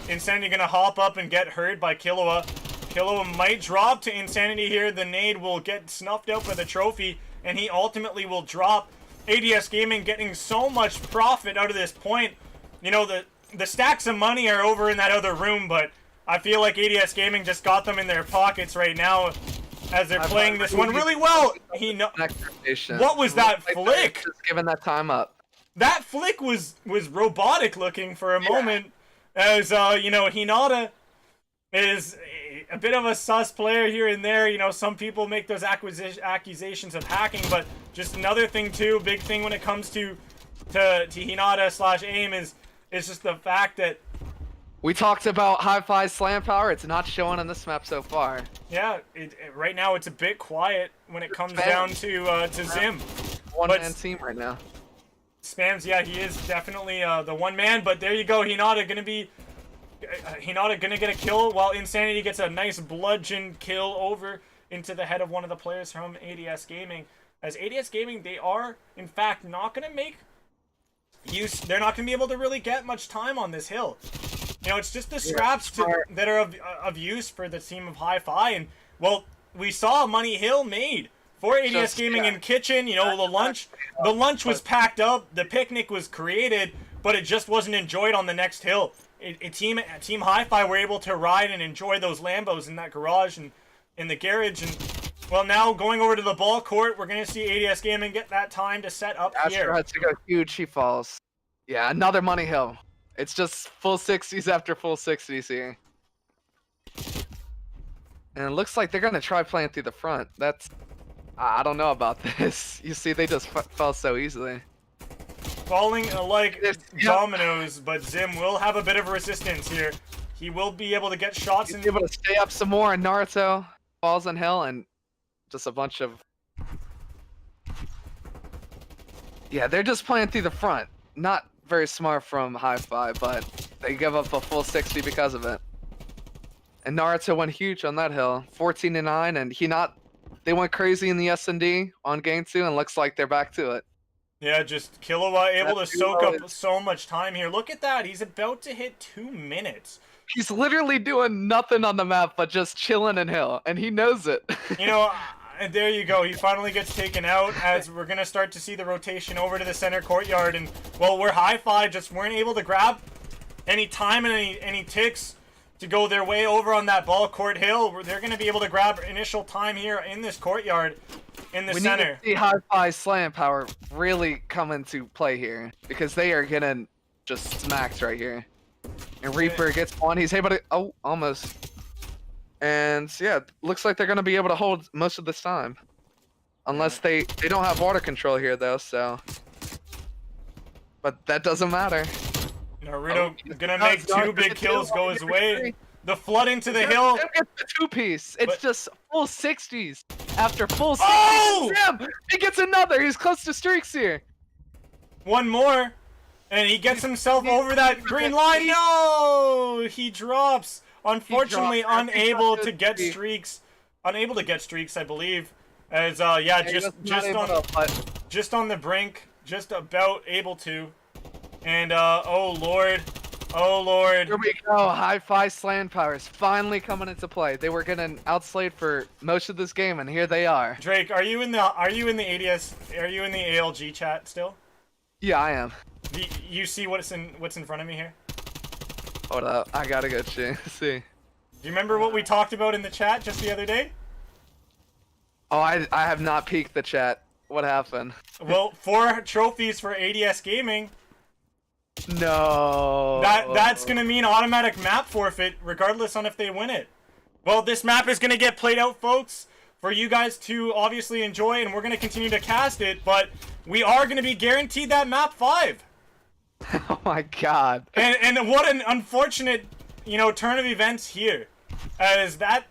Insanity going to hop up and get heard by Killua. Killua might drop to Insanity here. The nade will get snuffed out by the trophy, and he ultimately will drop. ADS Gaming getting so much profit out of this point. You know, the stacks of money are over in that other room, but I feel like ADS Gaming just got them in their pockets right now as they're playing this one really well. What was that flick? Just giving that time up. That flick was robotic looking for a moment, as you know, Hinata is a bit of a sus player here and there. You know, some people make those accusations of hacking, but just another thing too, big thing when it comes to Hinata / AIM is just the fact that we talked about Hi-Fi slam power. It's not showing on this map so far. Yeah, right now it's a bit quiet when it comes down to Zim. One-man team right now. Spams, yeah, he is definitely the one man, but there you go. Hinata gonna get a kill, while Insanity gets a nice bludgeon kill over into the head of one of the players from ADS Gaming. As ADS Gaming, they are in fact not gonna make use. They're not gonna be able to really get much time on this hill. You know, it's just the scraps that are of use for the team of Hi-Fi, and well, we saw Money Hill made for ADS Gaming in kitchen. You know, the lunch was packed up, the picnic was created, but it just wasn't enjoyed on the next hill. Team Hi-Fi were able to ride and enjoy those Lambos in that garage and in the garage. And well, now going over to the ball court, we're gonna see ADS Gaming get that time to set up here. Astro has to go huge. He falls. Yeah, another Money Hill. It's just full 60s after full 60s here. And it looks like they're gonna try playing through the front. That's I don't know about this. You see, they just fell so easily. Falling like dominoes, but Zim will have a bit of resistance here. He will be able to get shots. He's able to stay up some more, and Naruto falls on hill, and just a bunch of... Yeah, they're just playing through the front. Not very smart from Hi-Fi, but they give up a full 60 because of it. And Naruto went huge on that hill, 14-9, and they went crazy in the S&D on game 2, and looks like they're back to it. Yeah, just Killua able to soak up so much time here. Look at that. He's about to hit 2 minutes. He's literally doing nothing on the map but just chilling in hill, and he knows it. You know, And there you go. He finally gets taken out as we're going to start to see the rotation over to the center courtyard. And, well, we're Hi-Fi just weren't able to grab any time and any ticks to go their way over on that ball court hill. They're going to be able to grab initial time here in this courtyard in the center. We need to see Hi-Fi slam power really come into play here because they are getting just smacked right here. And Reaper gets one. He's able to... Oh, almost. And yeah, looks like they're going to be able to hold most of this time. Unless they don't have water control here, though, so... But that doesn't matter. Naruto gonna make 2 big kills go his way. The flood into the hill. It's the 2-piece. It's just full 60s. After full 60s. Oh! Damn! He gets another. He's close to streaks here. One more. And he gets himself over that green line. No! He drops. Unfortunately, unable to get streaks. Unable to get streaks, I believe. As, yeah, just on the brink. Just about able to. And, oh lord. Oh lord. Here we go. Hi-Fi slam powers finally coming into play. They were getting outslayed for most of this game, and here they are. Drake, are you in the ADS? Are you in the ALG chat still? Yeah, I am. Do you see what's in front of me here? Hold up. I gotta go see. Do you remember what we talked about in the chat just the other day? Oh, I have not peeked the chat. What happened? Well, 4 trophies for ADS Gaming. No. That's gonna mean automatic map forfeit, regardless on if they win it. Well, this map is gonna get played out, folks, for you guys to obviously enjoy, and we're gonna continue to cast it. But we are gonna be guaranteed that map 5. Oh my god. And what an unfortunate, turn of events here, as that,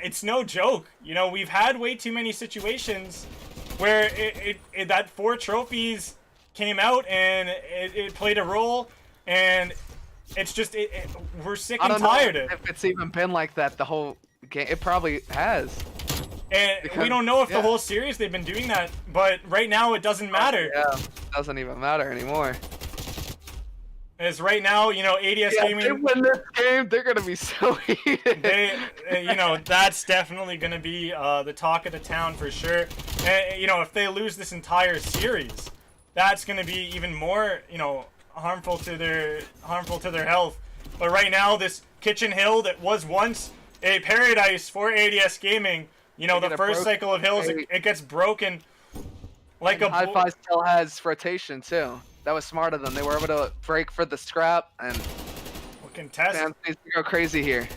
it's no joke. We've had way too many situations where that 4 trophies came out and it played a role, and it's just we're sick and tired of it. If it's even been like that the whole game, it probably has. And we don't know if the whole series they've been doing that, but right now it doesn't matter. Yeah, it doesn't even matter anymore. As right now, ADS Gaming. They win this game, they're gonna be so heated. That's definitely gonna be the talk of the town for sure. And, if they lose this entire series, that's gonna be even more, harmful to their health. But right now, this Kitchen Hill that was once a paradise for ADS Gaming, the first cycle of hills, it gets broken like a. Hi-Fi still has rotation too. That was smart of them. They were able to break for the scrap and contest. Sam needs to go crazy here.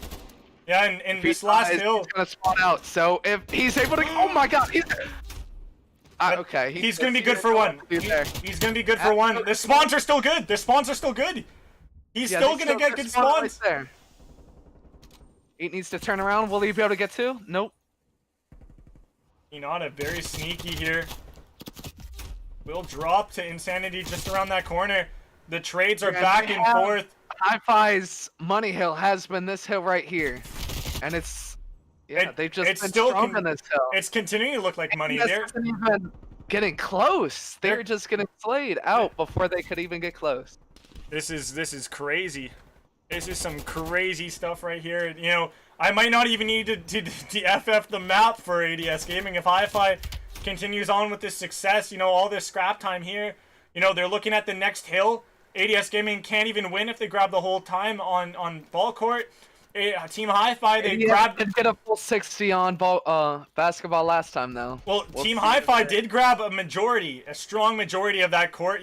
Yeah, and this last hill, he's gonna spawn out. So if he's able to, oh my god, okay. He's gonna be good for one. He's gonna be good for one. The spawns are still good. He's still gonna get good spawns. Right there. He needs to turn around. Will he be able to get 2? Nope. Hinata very sneaky here. Will drop to Insanity just around that corner. The trades are back and forth. Hi-Fi's money hill has been this hill right here, and it's they've just been strong on this hill. It's continuing to look like money there. Isn't even getting close. They're just getting slayed out before they could even get close. This is crazy. This is some crazy stuff right here. I might not even need to FF the map for ADS Gaming if Hi-Fi continues on with this success. All this scrap time here. They're looking at the next hill. ADS Gaming can't even win if they grab the whole time on ball court. Team Hi-Fi, they did get a full 60 on basketball last time though. Well, Team Hi-Fi did grab a strong majority of that court,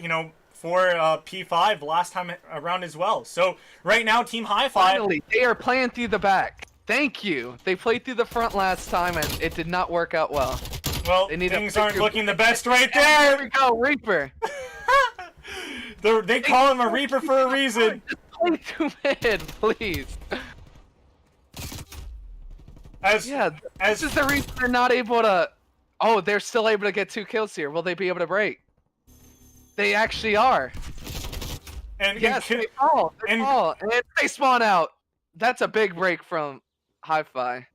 for P5 last time around as well. So right now, Team Hi-Fi, finally, they are playing through the back. Thank you. They played through the front last time and it did not work out well. Well, things aren't looking the best right there. There we go, Reaper. They call him a Reaper for a reason. Just play to mid, please. This is the reason they're not able to. Oh, they're still able to get 2 kills here. Will they be able to break? They actually are. And yes, they fall. And they spawn out. That's a big break from Hi-Fi.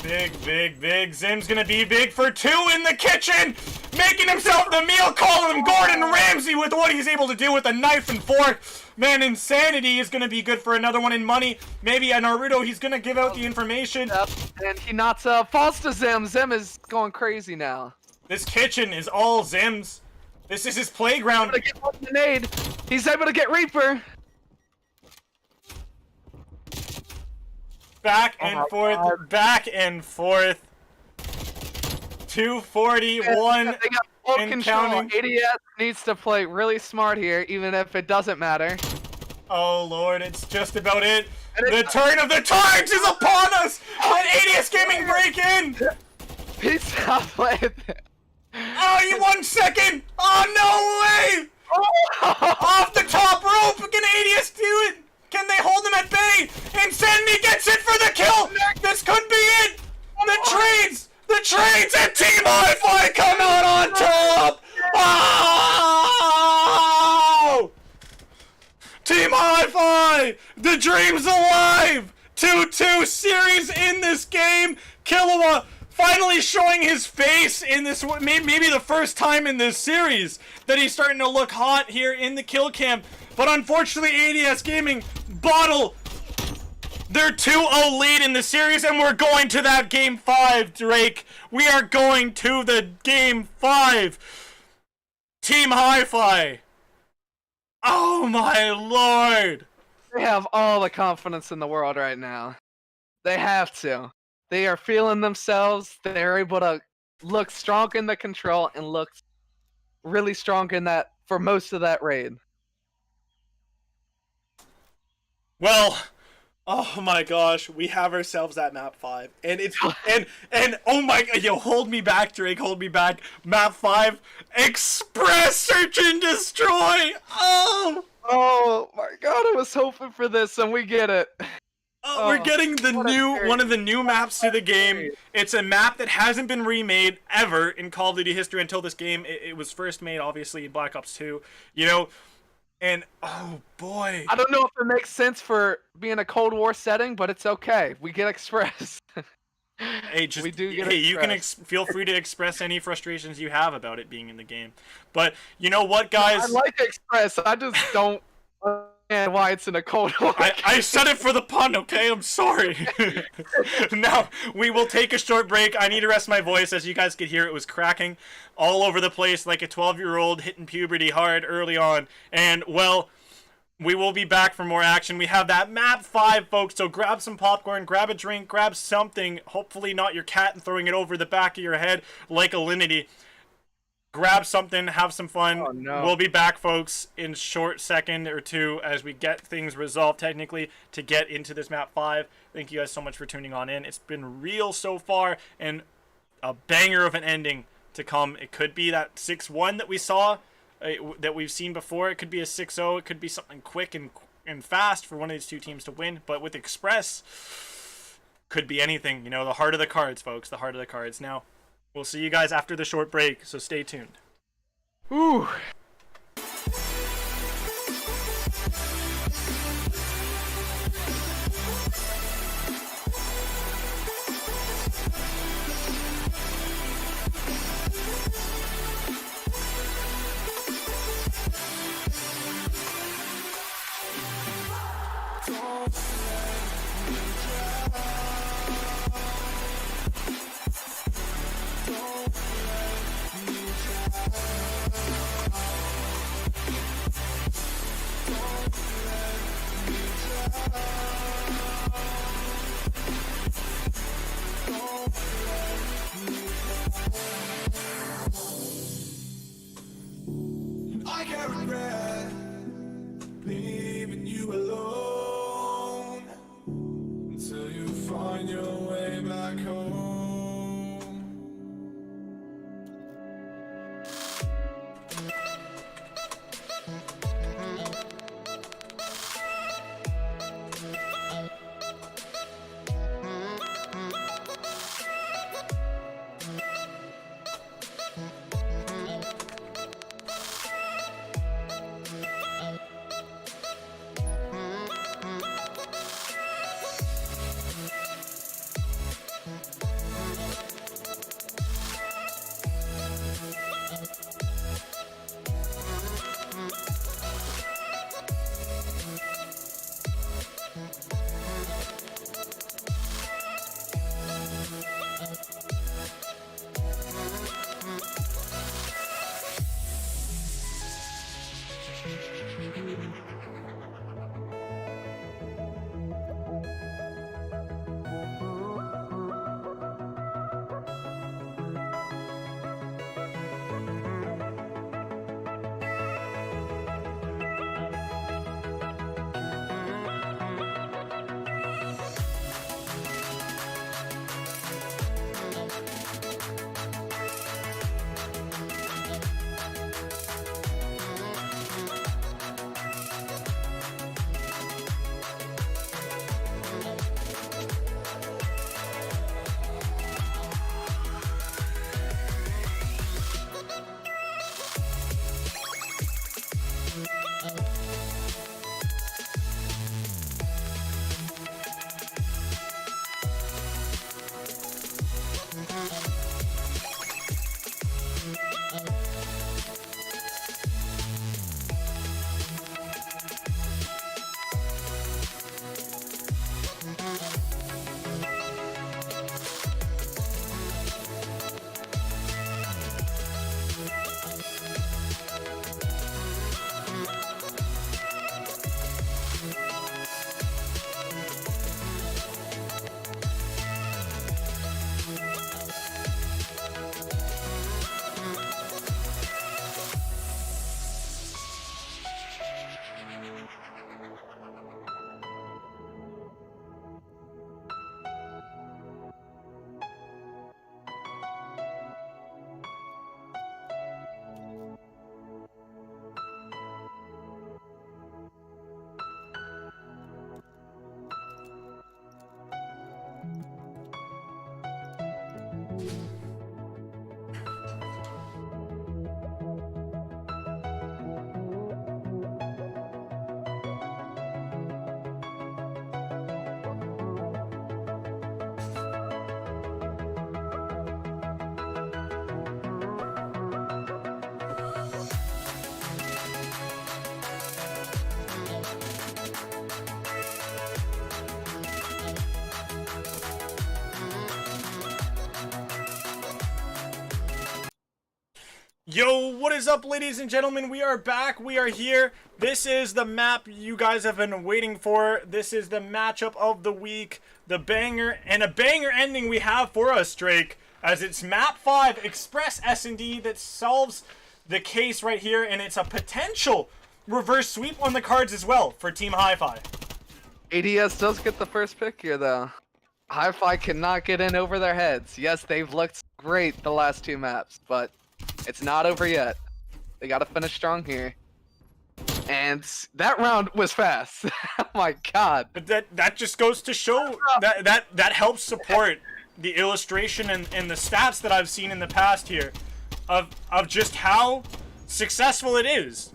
Big. Zim's gonna be big for 2 in the kitchen. making himself the meal, calling him Gordon Ramsay with what he's able to do with a knife and fork. Man, Insanity is going to be good for another one in money. Maybe a Naruto, he's going to give out the information. Yep. And he knocks falls to Zim. Zim is going crazy now. This kitchen is all Zims. This is his playground. He's able to get Reaper. Back and forth, God. back and forth. 241 They got full and control. counting. ADS needs to play really smart here, even if it doesn't matter. Oh lord, it's just about it. The turn of the times is upon us! Let ADS Gaming break in! He's not playing. Oh, you 1 second! Oh, no way! Off the top rope! Can ADS do it? Can they hold him at bay? Insanity gets it for the kill! This could be it! The trades! The trades and Team Hi-Fi come out on top! Oh! Team Hi-Fi! The dream's alive! 2-2 series in this game! Killua finally showing his face in this, maybe the first time in this series that he's starting to look hot here in the kill cam. But unfortunately, ADS Gaming bottle their 2-0 lead in the series, and we're going to that game 5, Drake. We are going to the game 5. Team Hi-Fi. Oh my lord. They have all the confidence in the world right now. They have to. They are feeling themselves. They're able to look strong in the control and look really strong in that for most of that raid. Well, oh my gosh, we have ourselves at map 5, and it's and oh my god, yo, hold me back, Drake, hold me back. Map 5, Express Search and Destroy. Oh my god, I was hoping for this, and we get it. We're getting the one of the new maps to the game. It's a map that hasn't been remade ever in Call of Duty history until this game. It was first made, obviously, in Black Ops 2, you know, and oh boy. I don't know if it makes sense for being a Cold War setting, but it's okay. We get Express. Hey, just, we do get you can Express. feel free to express any frustrations you have about it being in the game. But you know what, guys? I like Express. I just don't understand why it's in a Cold War. I said it for the pun, okay? I'm sorry. Now, we will take a short break. I need to rest my voice. As you guys could hear, it was cracking all over the place like a 12-year-old hitting puberty hard early on. And, well, we will be back for more action. We have that map 5, folks, so grab some popcorn, grab a drink, grab something. Hopefully not your cat and throwing it over the back of your head like Alinity. Grab something, have some fun. Oh, no. We'll be back, folks, in short second or two as we get things resolved technically to get into this map 5. Thank you guys so much for tuning on in. It's been real so far, and a banger of an ending to come. It could be that 6-1 that we saw, that we've seen before. It could be a 6-0. It could be something quick and fast for one of these two teams to win. But with Express, could be anything. You know, the heart of the cards, folks. The heart of the cards. Now, we'll see you guys after the short break, so stay tuned. Ooh. I can't regret leaving you alone until you find your way back home. Yo, what is up, ladies and gentlemen? We are back. We are here. This is the map you guys have been waiting for. This is the matchup of the week. The banger and a banger ending we have for us, Drake, as it's map 5 Express S&D that solves the case right here, and it's a potential reverse sweep on the cards as well for Team Hi-Fi. ADS does get the first pick here, though. Hi-Fi cannot get in over their heads. Yes, they've looked great the last 2 maps, but it's not over yet. They gotta finish strong here. And that round was fast. Oh my god. But that just goes to show that helps support the illustration and the stats that I've seen in the past here of just how successful it is.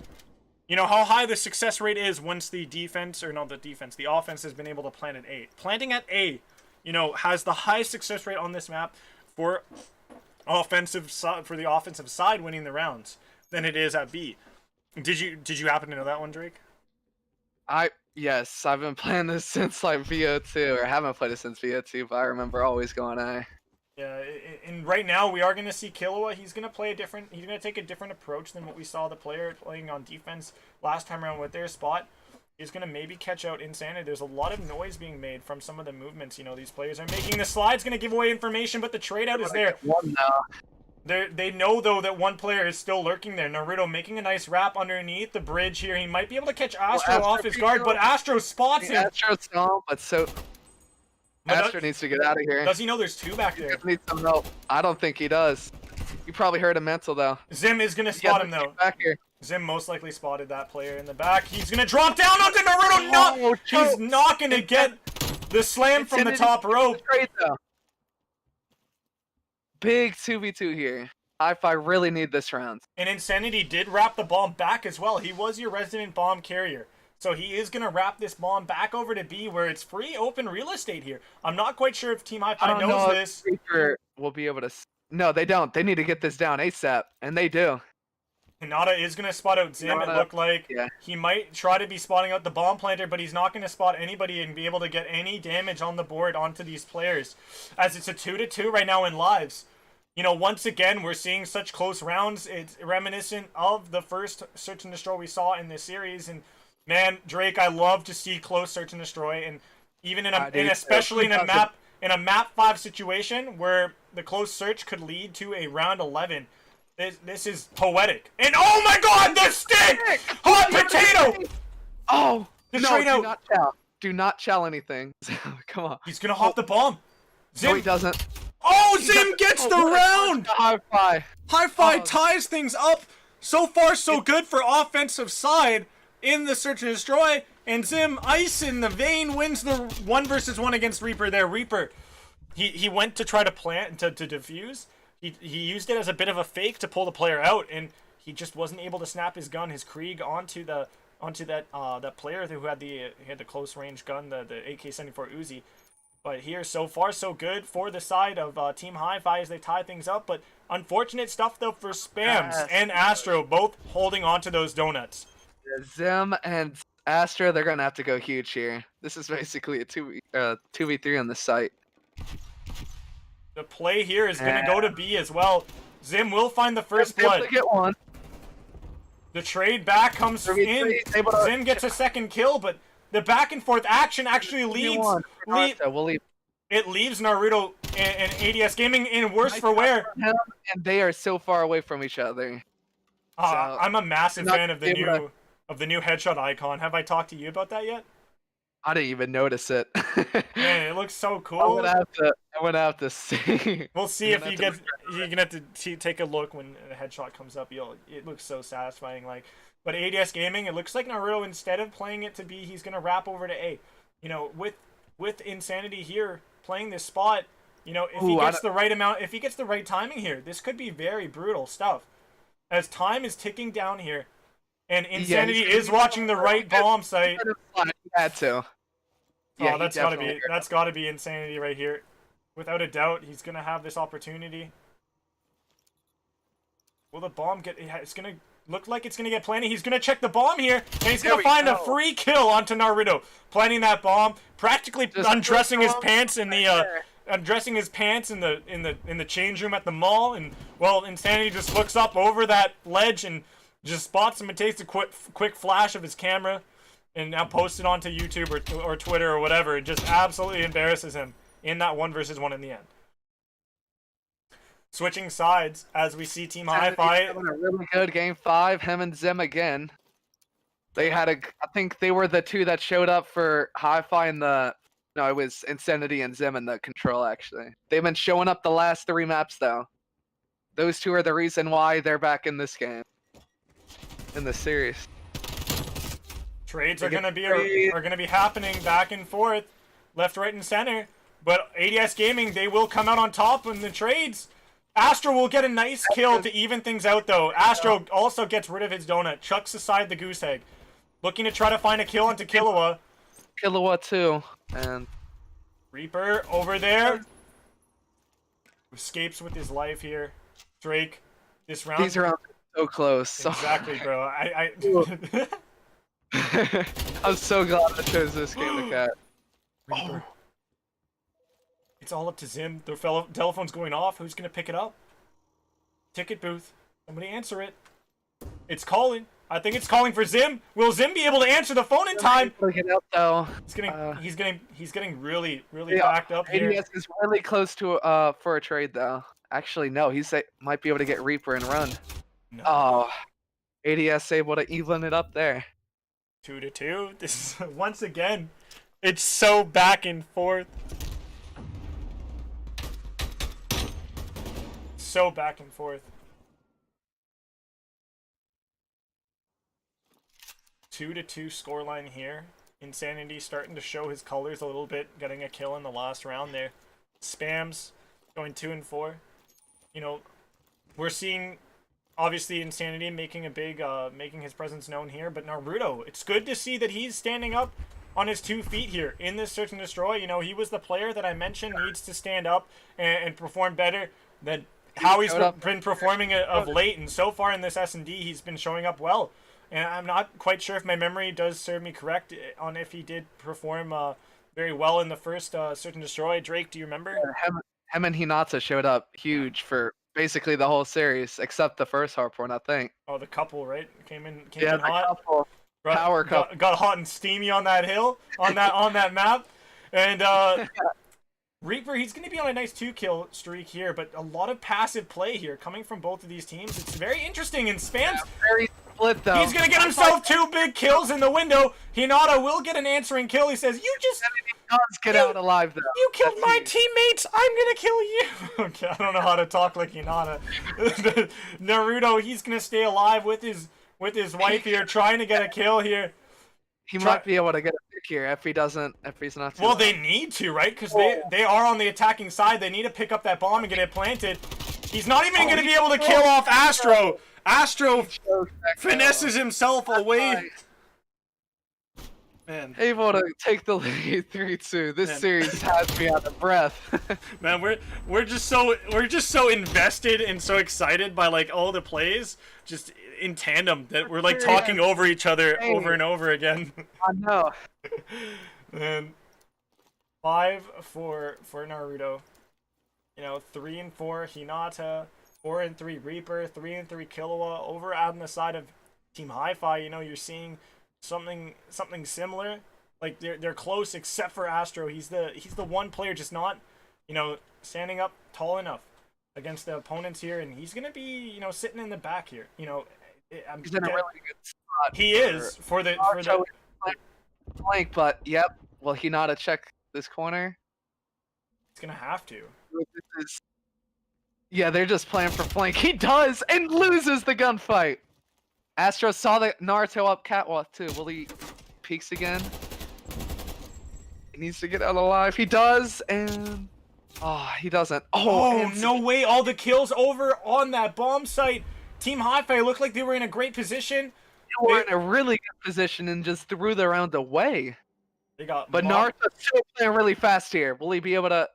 You know, how high the success rate is once the the offense has been able to plant at A. Planting at A, you know, has the highest success rate on this map for the offensive side winning the rounds than it is at B. Did you happen to know that one, Drake? Yes, I've been playing this since like VO2, or haven't played it since VO2, but I remember always going A. Yeah, and right now we are going to see Killua. He's going to take a different approach than what we saw the player playing on defense last time around with their spot. He's going to maybe catch out Insanity. There's a lot of noise being made from some of the movements, you know, these players are making. The slide's going to give away information, but the trade out is there. They know, though, that one player is still lurking there. Naruto making a nice wrap underneath the bridge here. He might be able to catch Astro off his guard, but Astro spots him. Astro saw him, but Astro needs to get out of here. Does he know there's 2 back there? He needs some help. I don't think he does. You probably heard him mental, though. Zim is going to spot him, though. Back here. Zim most likely spotted that player in the back. He's going to drop down onto Naruto. He's not going to get the slam from the top rope. Big 2v2 here. Hi-Fi really need this round. And Insanity did wrap the bomb back as well. He was your resident bomb carrier. So he is going to wrap this bomb back over to B, where it's free open real estate here. I'm not quite sure if Team Hi-Fi knows this. Reaper will be able to... No, they don't. They need to get this down ASAP, and they do. Hinata is going to spot out Zim. It looked like he might try to be spotting out the bomb planter, but he's not going to spot anybody and be able to get any damage on the board onto these players, as it's a 2-2 right now in lives. You know, once again, we're seeing such close rounds. It's reminiscent of the first Search and Destroy we saw in this series. And man, Drake, I love to see close Search and Destroy, and even especially in a map 5 situation where the close search could lead to a round 11. This is poetic. And oh my god, the stick! Hot potato! Oh, the no, trade out. Not chow. Do not chow anything. Come on. He's gonna hop the bomb. Zim. No, he doesn't. Oh, Zim gets the round! Hi-Fi. Hi-Fi ties things up. So far, so good for offensive side in the Search and Destroy. And Zim, ice in the vein, wins the 1v1 against Reaper there. Reaper, he went to try to plant, to defuse. He used it as a bit of a fake to pull the player out, and he just wasn't able to snap his gun, his Krieg, onto that player who had the close range gun, the AK-74 Uzi. But here, so far, so good for the side of Team Hi-Fi as they tie things up. But unfortunate stuff, though, for Spams and Astro, both holding on to those donuts. Zim and Astro, they're going to have to go huge here. This is basically a 2v3 on this site. The play here is going to go to B as well. Zim will find the first blood. Get one. The trade back comes in. Zim gets a second kill, but the back and forth action actually leads. It leaves Naruto and ADS Gaming in worse for wear. And they are so far away from each other. I'm a massive fan of the new headshot icon. Have I talked to you about that yet? I didn't even notice it. Man, it looks so cool. I'm gonna have to see. We'll see if you're gonna have to take a look when a headshot comes up. It looks so satisfying. But ADS Gaming, it looks like Naruto, instead of playing it to B, he's gonna wrap over to A. You know, with Insanity here playing this spot, you know, if he gets the right amount, if he gets the right timing here, this could be very brutal stuff. As time is ticking down here, and Insanity is watching the right bomb site. He had to. Yeah, that's gotta be Insanity right here. Without a doubt, he's gonna have this opportunity. Will the bomb get? It's gonna look like it's gonna get planted. He's gonna check the bomb here, and he's gonna find a free kill onto Naruto, planting that bomb, practically undressing his pants in the undressing his pants in the change room at the mall, and well, Insanity just looks up over that ledge and just spots him and takes a quick flash of his camera, and now posts it onto YouTube or Twitter or whatever. It just absolutely embarrasses him in that 1v1 in the end. Switching sides as we see Team Hi-Fi having a really good game 5. Him and Zim again. They had I think they were the two that showed up for Hi-Fi in the. No, it was Insanity and Zim in the Control, actually. They've been showing up the last 3 maps, though. Those two are the reason why they're back in this game. In this series. Trades are gonna be happening back and forth, left, right, and center. But ADS Gaming, they will come out on top in the trades. Astro will get a nice kill to even things out, though. Astro also gets rid of his donut, chucks aside the goose egg, looking to try to find a kill onto Killua. Killua too, and Reaper over there escapes with his life here. Drake, this round. these rounds are so close. Exactly, bro. I'm so glad I chose this game to cat. Reaper. It's all up to Zim. The telephone's going off. Who's gonna pick it up? Ticket booth. Somebody answer it. It's calling. I think it's calling for Zim. Will Zim be able to answer the phone in time? Get out though. He's getting really backed up here. ADS is really close to for a trade though. Actually, no. Might be able to get Reaper and run. No. Oh, ADS able to even it up there. 2-2. This is, once again, it's so back and forth. So back and forth. 2-2 scoreline here. Insanity starting to show his colors a little bit, getting a kill in the last round there. Spams going 2-4. You know, we're seeing obviously Insanity making a big making his presence known here, but Naruto, it's good to see that he's standing up on his 2 feet here in this search and destroy. You know, he was the player that I mentioned needs to stand up and perform better than how he's been performing of late, and so far in this S&D he's been showing up well. And I'm not quite sure if my memory does serve me correct on if he did perform very well in the first search and destroy. Drake, do you remember? Him and Hinata showed up huge for basically the whole series, except the first Hardpoint, I think. Oh, the couple, right? Came in the hot. Couple. Power couple. Got hot and steamy on that hill, on that map, and Reaper, he's going to be on a nice 2-kill streak here, but a lot of passive play here coming from both of these teams. It's very interesting, and Spams, very split though. He's going to get himself 2 big kills in the window. Hinata will get an answering kill. He says, get out alive though. You killed my teammates, I'm going to kill you. Okay, I don't know how to talk like Hinata. Naruto, he's going to stay alive with his wife here, trying to get a kill here. He might be able to get a pick here if he's not. Well, they need to, right? Because they are on the attacking side. They need to pick up that bomb and get it planted. He's not even going to be able to kill off Astro. Astro finesses himself away. Man, able to take the lead 3-2. This series has me out of breath. Man, we're just so invested and so excited by like all the plays, just in tandem, that we're like talking over each other over and over again. I know. And 5 for Naruto. You know, 3-4 Hinata, 4-3 Reaper, 3-3 Killua. Over on the side of Team Hi-Fi, you know, you're seeing something similar. Like they're close except for Astro. He's the one player just not, you know, standing up tall enough against the opponents here, and he's gonna be, you know, sitting in the back here. You know, he's in a really good spot. He is for the flank, but yep. Will he not check this corner? It's gonna have to. Yeah, they're just playing for flank. He does and loses the gunfight. Astro saw the Naruto up catwalk too. Will he peeks again? He needs to get out alive. He does, and he doesn't. Oh no way! All the kills over on that bomb site. Team Hi-Fi looked like they were in a great position. They were in a really good position and just threw the round away. But Naruto's still playing really fast here. Will he be able to?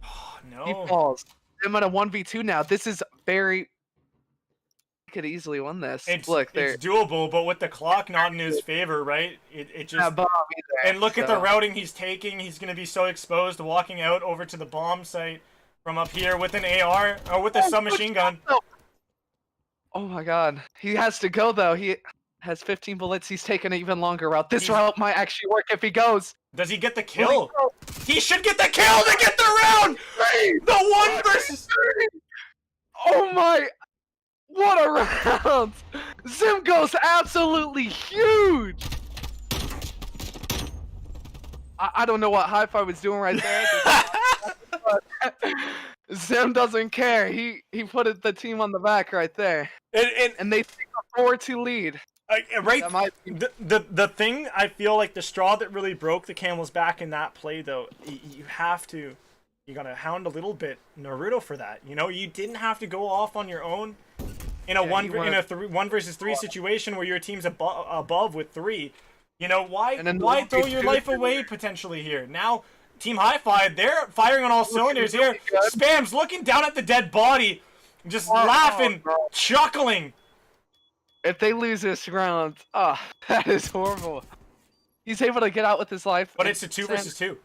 Oh no! He falls. I'm at a 1v2 now. This is very. could easily win this. It's Look, it's doable, but with the clock not in his favor, right? It just not bomb either. and look at the so- routing he's taking. He's gonna be so exposed, walking out over to the bomb site from up here with an AR or with a submachine gun. Oh my god. He has to go though. He has 15 bullets. He's taking an even longer route. This route might actually work if he goes. Does he get the Will he kill? go? He should get the kill to get the round. The one versus. Oh my. What a round. Zim goes absolutely huge. I don't know what Hi-Fi was doing right there. but Zim doesn't care. He put the team on the back right there. And they take a 4-2 lead. Right. That might be The thing I feel like the straw that really broke the camel's back in that play though, you gotta hound a little bit Naruto for that. You know, you didn't have to go off on your own in a one versus three situation where your team's above with 3. You know, why throw your life away potentially here? Now, Team Hi-Fi, they're firing on all cylinders here. Spam's looking down at the dead body, just laughing, chuckling. If they lose this round, that is horrible. He's able to get out with his life. But it's a 2 versus 2.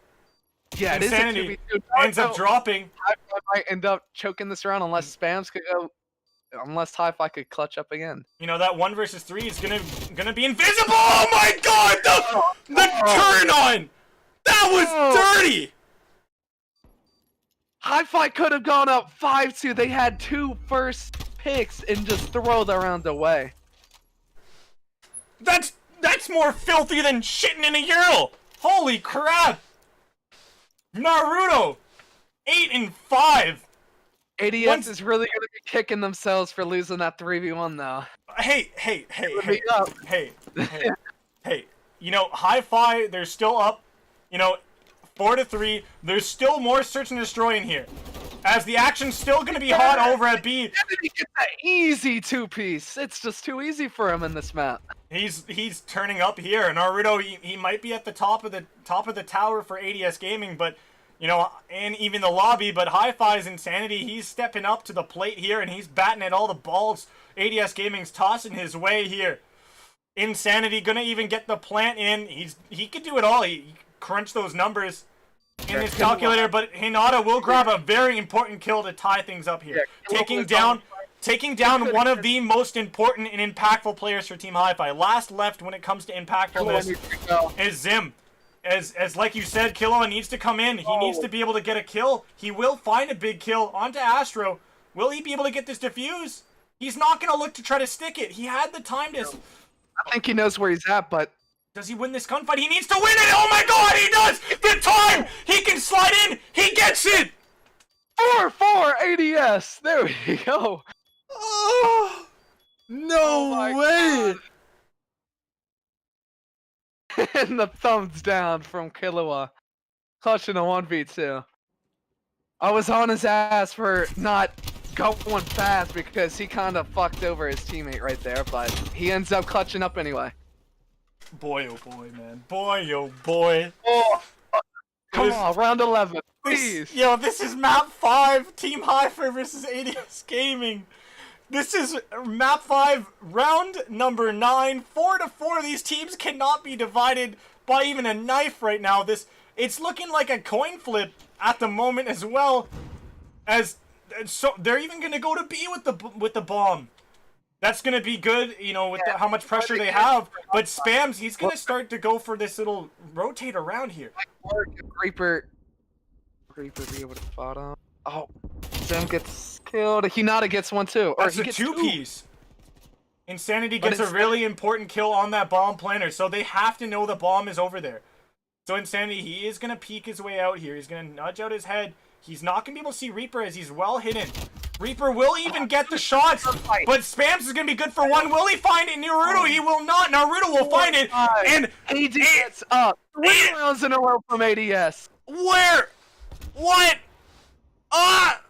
Yeah, it is a Insanity 2v2. ends up dropping. Hi-Fi might end up choking this round unless Spams could go. Unless Hi-Fi could clutch up again. You know, that 1 versus 3 is gonna be invisible! Oh my god! The turn on! That was dirty! Hi-Fi could have gone up 5-2. They had 2 first picks and just throw the round away. That's more filthy than shitting in a urinal! Holy crap! Naruto! 8 and 5! ADS is really gonna be kicking themselves for losing that 3v1 though. Hey. You know, Hi-Fi, they're still up. You know, 4-3. There's still more search and destroy in here. As the action's still gonna be hot over at B. He gets an easy 2-piece. It's just too easy for him in this map. He's turning up here. Naruto, he might be at the top of the tower for ADS Gaming, but you know, and even the lobby, but Hi-Fi's Insanity, he's stepping up to the plate here, and he's batting at all the balls ADS Gaming's tossing his way here. Insanity gonna even get the plant in. He could do it all. He crunched those numbers in his calculator, but Hinata will grab a very important kill to tie things up here. Taking down one of the most important and impactful players for Team Hi-Fi. Last left when it comes to impactfulness is Zim. As like you said, Killua needs to come in. He needs to be able to get a kill. He will find a big kill onto Astro. Will he be able to get this defuse? He's not going to look to try to stick it. He had the time to... I think he knows where he's at, but... Does he win this gunfight? He needs to win it! Oh my god, he does! The time! He can slide in! He gets it! 4-4 ADS! There we go! Oh, no way! God. And the thumbs down from Killua. Clutching a 1v2. I was on his ass for not going fast because he kind of fucked over his teammate right there, but he ends up clutching up anyway. Boy, oh boy, man. Boy, oh boy. Oh, come on, round 11, please. This is map 5, Team Hi-Fi versus ADS Gaming. This is map 5, round number 9, 4-4. These teams cannot be divided by even a knife right now. It's looking like a coin flip at the moment as well. So they're even gonna go to B with the bomb. That's gonna be good, you know, with how much pressure they have. But Spams, he's gonna start to go for this little rotate around here. Reaper be able to spot him. Oh, Zim gets killed. Hinata gets one too. That's a 2-piece. Insanity gets a really important kill on that bomb planter, so they have to know the bomb is over there. So Insanity, he is going to peek his way out here. He's going to nudge out his head. He's not going to be able to see Reaper as he's well hidden. Reaper will even get the shots, but Spams is going to be good for one. Will he find it? Naruto, he will not. Naruto will find it, and AD gets up. 3 rounds in a row from ADS. Where? What? Ah!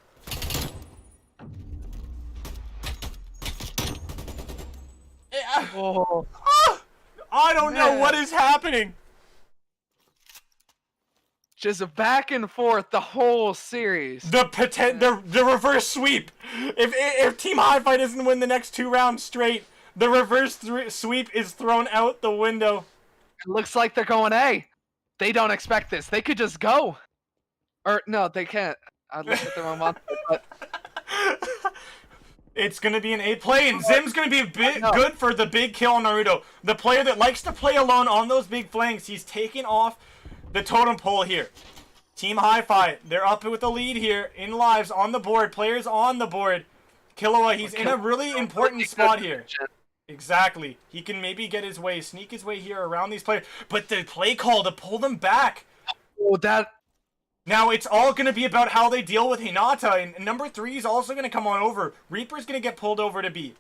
Oh. I don't know what is happening. just back and forth the whole series. The reverse sweep. If Team Hi-Fi doesn't win the next 2 rounds straight, the reverse sweep is thrown out the window. It looks like they're going A. They don't expect this. They could just go. Or no, they can't. I look at their own monster, but It's going to be an A play, and Zim's going to be good for the big kill on Naruto. The player that likes to play alone on those big flanks, he's taking off the totem pole here. Team Hi-Fi, they're up with the lead here in lives on the board. Players on the board. Killua, he's in a really important spot here. Exactly. He can maybe get his way, sneak his way here around these players. But the play call to pull them back. Oh, that... Now, it's all going to be about how they deal with Hinata, and number 3 is also going to come on over. Reaper's going to get pulled over to B.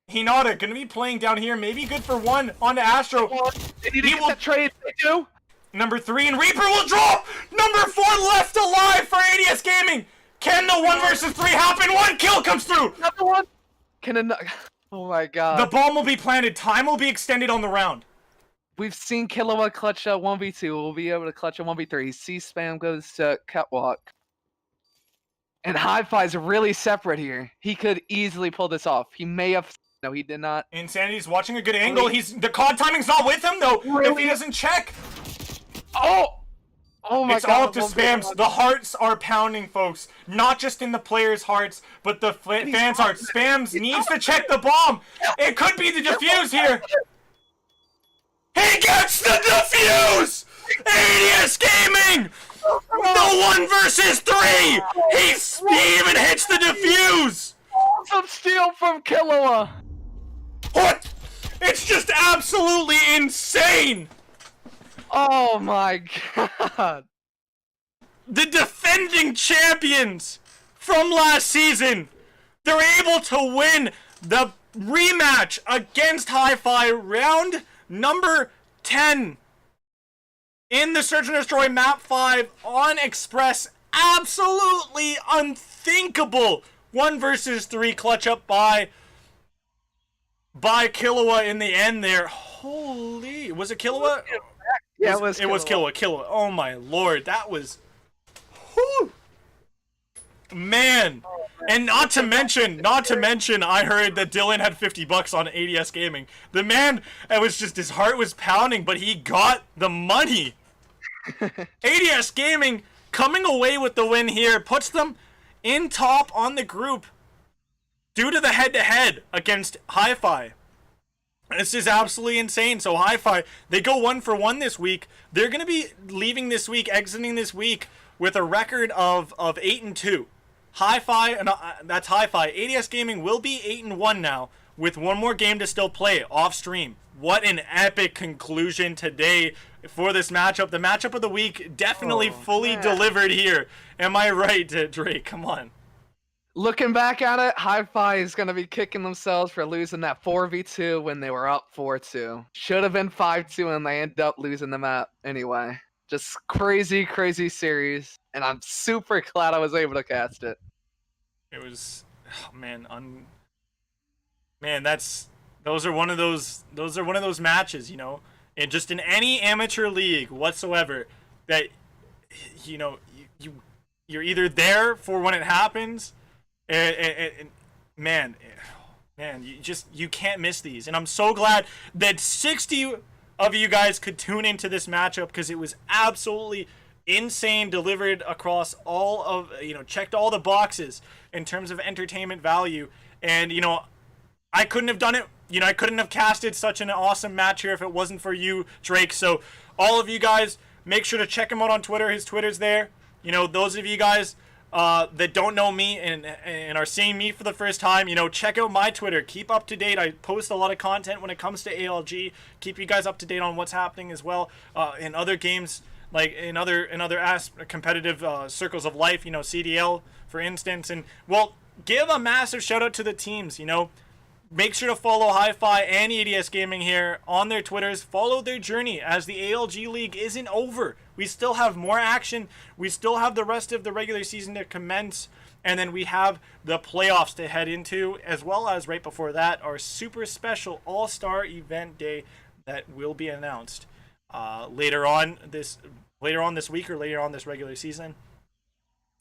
Hinata going to be playing down here, maybe good for 1 on Astro. They need to get that trade, they do. Number 3, and Reaper will drop! Number 4 left alive for ADS Gaming! Can the 1 versus 3 happen? 1 kill comes through! Another one? Oh my god. The bomb will be planted, time will be extended on the round. We've seen Killua clutch a 1v2. We'll be able to clutch a 1v3. C-Spam goes to Catwalk. And Hi-Fi's really separate here. He could easily pull this off. He may have... No, he did not. Insanity's watching a good angle. The COD timing's not with him, though, if he doesn't check. Oh! Oh my god. It's all up to Spams. The hearts are pounding, folks. Not just in the players' hearts, but the fans' hearts. Spams needs to check the bomb. It could be the defuse here. He gets the defuse! ADS Gaming! The 1 versus 3! He even hits the defuse! Some steal from Killua! What? It's just absolutely insane! Oh my god. The defending champions from last season, they're able to win the rematch against Hi-Fi round number 10 in the Search and Destroy map 5 on Express. Absolutely unthinkable 1 versus 3 clutch up by Killua in the end there. Holy, was it Killua? Yeah, it was Killua. Oh my lord, that was... Whew. Man. And not to mention, I heard that Dylan had $50 on ADS Gaming. The man, it was just, his heart was pounding, but he got the money. ADS Gaming coming away with the win here, puts them in top on the group due to the head-to-head against Hi-Fi. This is absolutely insane. So Hi-Fi, they go 1 for 1 this week. They're going to be leaving this week, exiting this week with a record of 8-2. Hi-Fi, and that's Hi-Fi. ADS Gaming will be 8-1 now, with 1 more game to still play off stream. What an epic conclusion today for this matchup. The matchup of the week definitely fully delivered here. Am I right, Drake? Come on. Looking back at it, Hi-Fi is going to be kicking themselves for losing that 4v2 when they were up 4-2. Should have been 5-2 and they ended up losing the map anyway. Just crazy, crazy series. And I'm super glad I was able to cast it. It was, oh man, man, those are one of those matches, you know, and just in any amateur league whatsoever, that, you know, you're either there for when it happens, and man, you can't miss these. And I'm so glad that 60 of you guys could tune into this matchup, because it was absolutely insane, delivered across all of, you know, checked all the boxes in terms of entertainment value. And, you know, I couldn't have done it, you know, I couldn't have casted such an awesome match here if it wasn't for you, Drake. So all of you guys, make sure to check him out on Twitter. His Twitter's there. You know, those of you guys that don't know me and are seeing me for the first time, you know, check out my Twitter. Keep up to date. I post a lot of content when it comes to ALG. Keep you guys up to date on what's happening as well in other games, like in other competitive circles of life, you know, CDL for instance. And well, give a massive shout out to the teams. You know, make sure to follow Hi-Fi and ADS Gaming here on their Twitters. Follow their journey, as the ALG League isn't over. We still have more action. We still have the rest of the regular season to commence, and then we have the playoffs to head into, as well as right before that, our super special all-star event day that will be announced later on this later on this week or later on this regular season.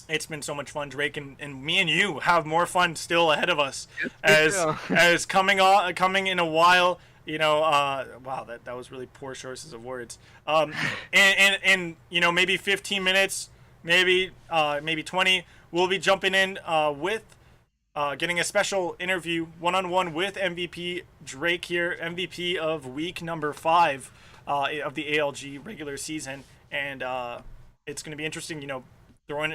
It's been so much fun, Drake, and me and you have more fun still ahead of us as coming in a while. Wow, that was really poor choices of words. And maybe 15 minutes, maybe 20. We'll be jumping in with getting a special interview one-on-one with MVP Drake here, MVP of week number 5 of the ALG regular season, and it's going to be interesting.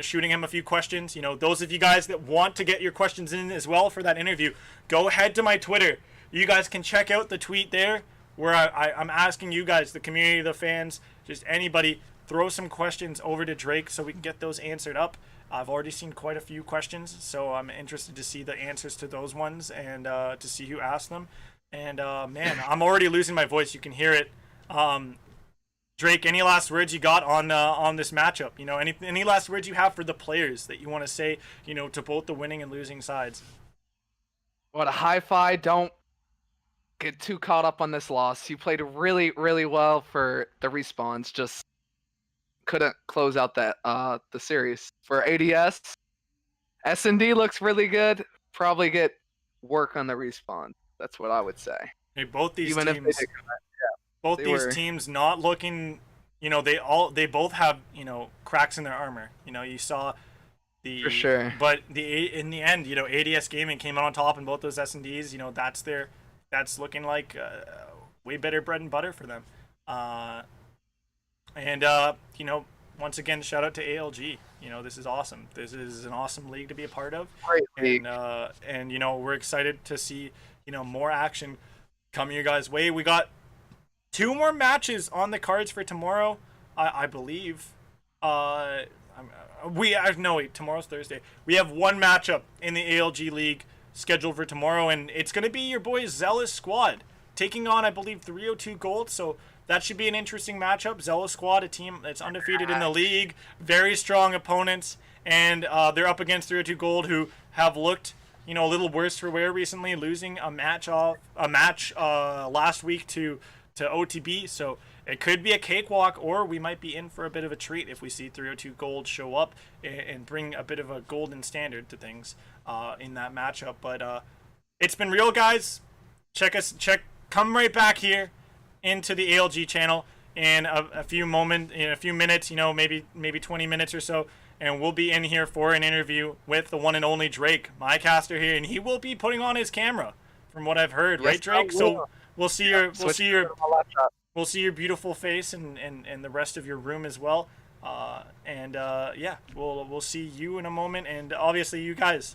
Shooting him a few questions. Those of you guys that want to get your questions in as well for that interview, go ahead to my Twitter. You guys can check out the tweet there where I'm asking you guys, the community, the fans, just anybody, throw some questions over to Drake so we can get those answered up. I've already seen quite a few questions, so I'm interested to see the answers to those ones and to see who asked them. And man, I'm already losing my voice. You can hear it. Drake, any last words you got on this matchup? Any last words you have for the players that you want to say, to both the winning and losing sides? What a hi-fi. Don't get too caught up on this loss. You played really, really well for the respawns. Just couldn't close out that the series. For ADS, S&D looks really good. Probably get work on the respawn. That's what I would say. Hey, both these Even teams. if they did Both these teams not looking, they both have, cracks in their armor. You saw the For sure. But in the end, ADS Gaming came out on top in both those S&Ds. That's looking like way better bread and butter for them. Once again, shout out to ALG. This is awesome. This is an awesome league to be a part of. Great league. And we're excited to see, more action come your guys' way. We got 2 more matches on the cards for tomorrow, I believe. Tomorrow's Thursday. We have 1 matchup in the ALG League scheduled for tomorrow, and it's going to be your boys Zealous Squad taking on, I believe, 302 Gold. So that should be an interesting matchup. Zealous Squad, a team that's undefeated in the league, very strong opponents, and they're up against 302 Gold, who have looked, a little worse for wear recently, losing a match last week to OTB, so it could be a cakewalk, or we might be in for a bit of a treat if we see 302 Gold show up and bring a bit of a golden standard to things in that matchup. But it's been real, guys. Come right back here into the ALG channel in a few minutes, maybe 20 minutes or so, and we'll be in here for an interview with the one and only Drake, my caster here, and he will be putting on his camera, from what I've heard, right, Drake? So we'll see your beautiful face and the rest of your room as well. We'll see you in a moment. And obviously, you guys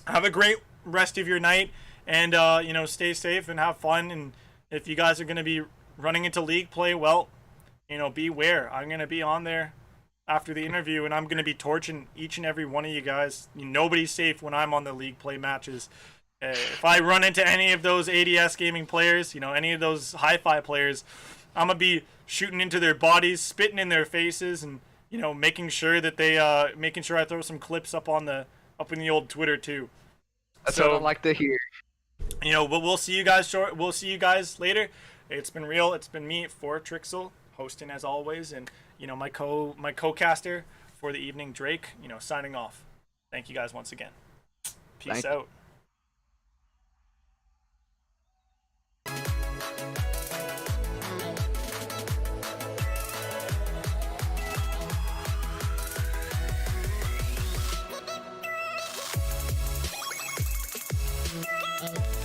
have a great rest of your night, and stay safe and have fun. And if you guys are going to be running into league play, well, beware. I'm going to be on there after the interview, and I'm going to be torching each and every one of you guys. Nobody's safe when I'm on the league play matches. If I run into any of those ADS Gaming players, any of those hi-fi players, I'm going to be shooting into their bodies, spitting in their faces, and, making sure that I throw some clips up in the old Twitter too. That's what I like to hear. But we'll see you guys We'll see you guys later. It's been real. It's been me, For Trixel, hosting as always, and, my co-caster for the evening, Drake, signing off. Thank you guys once again. Peace out. Thank you.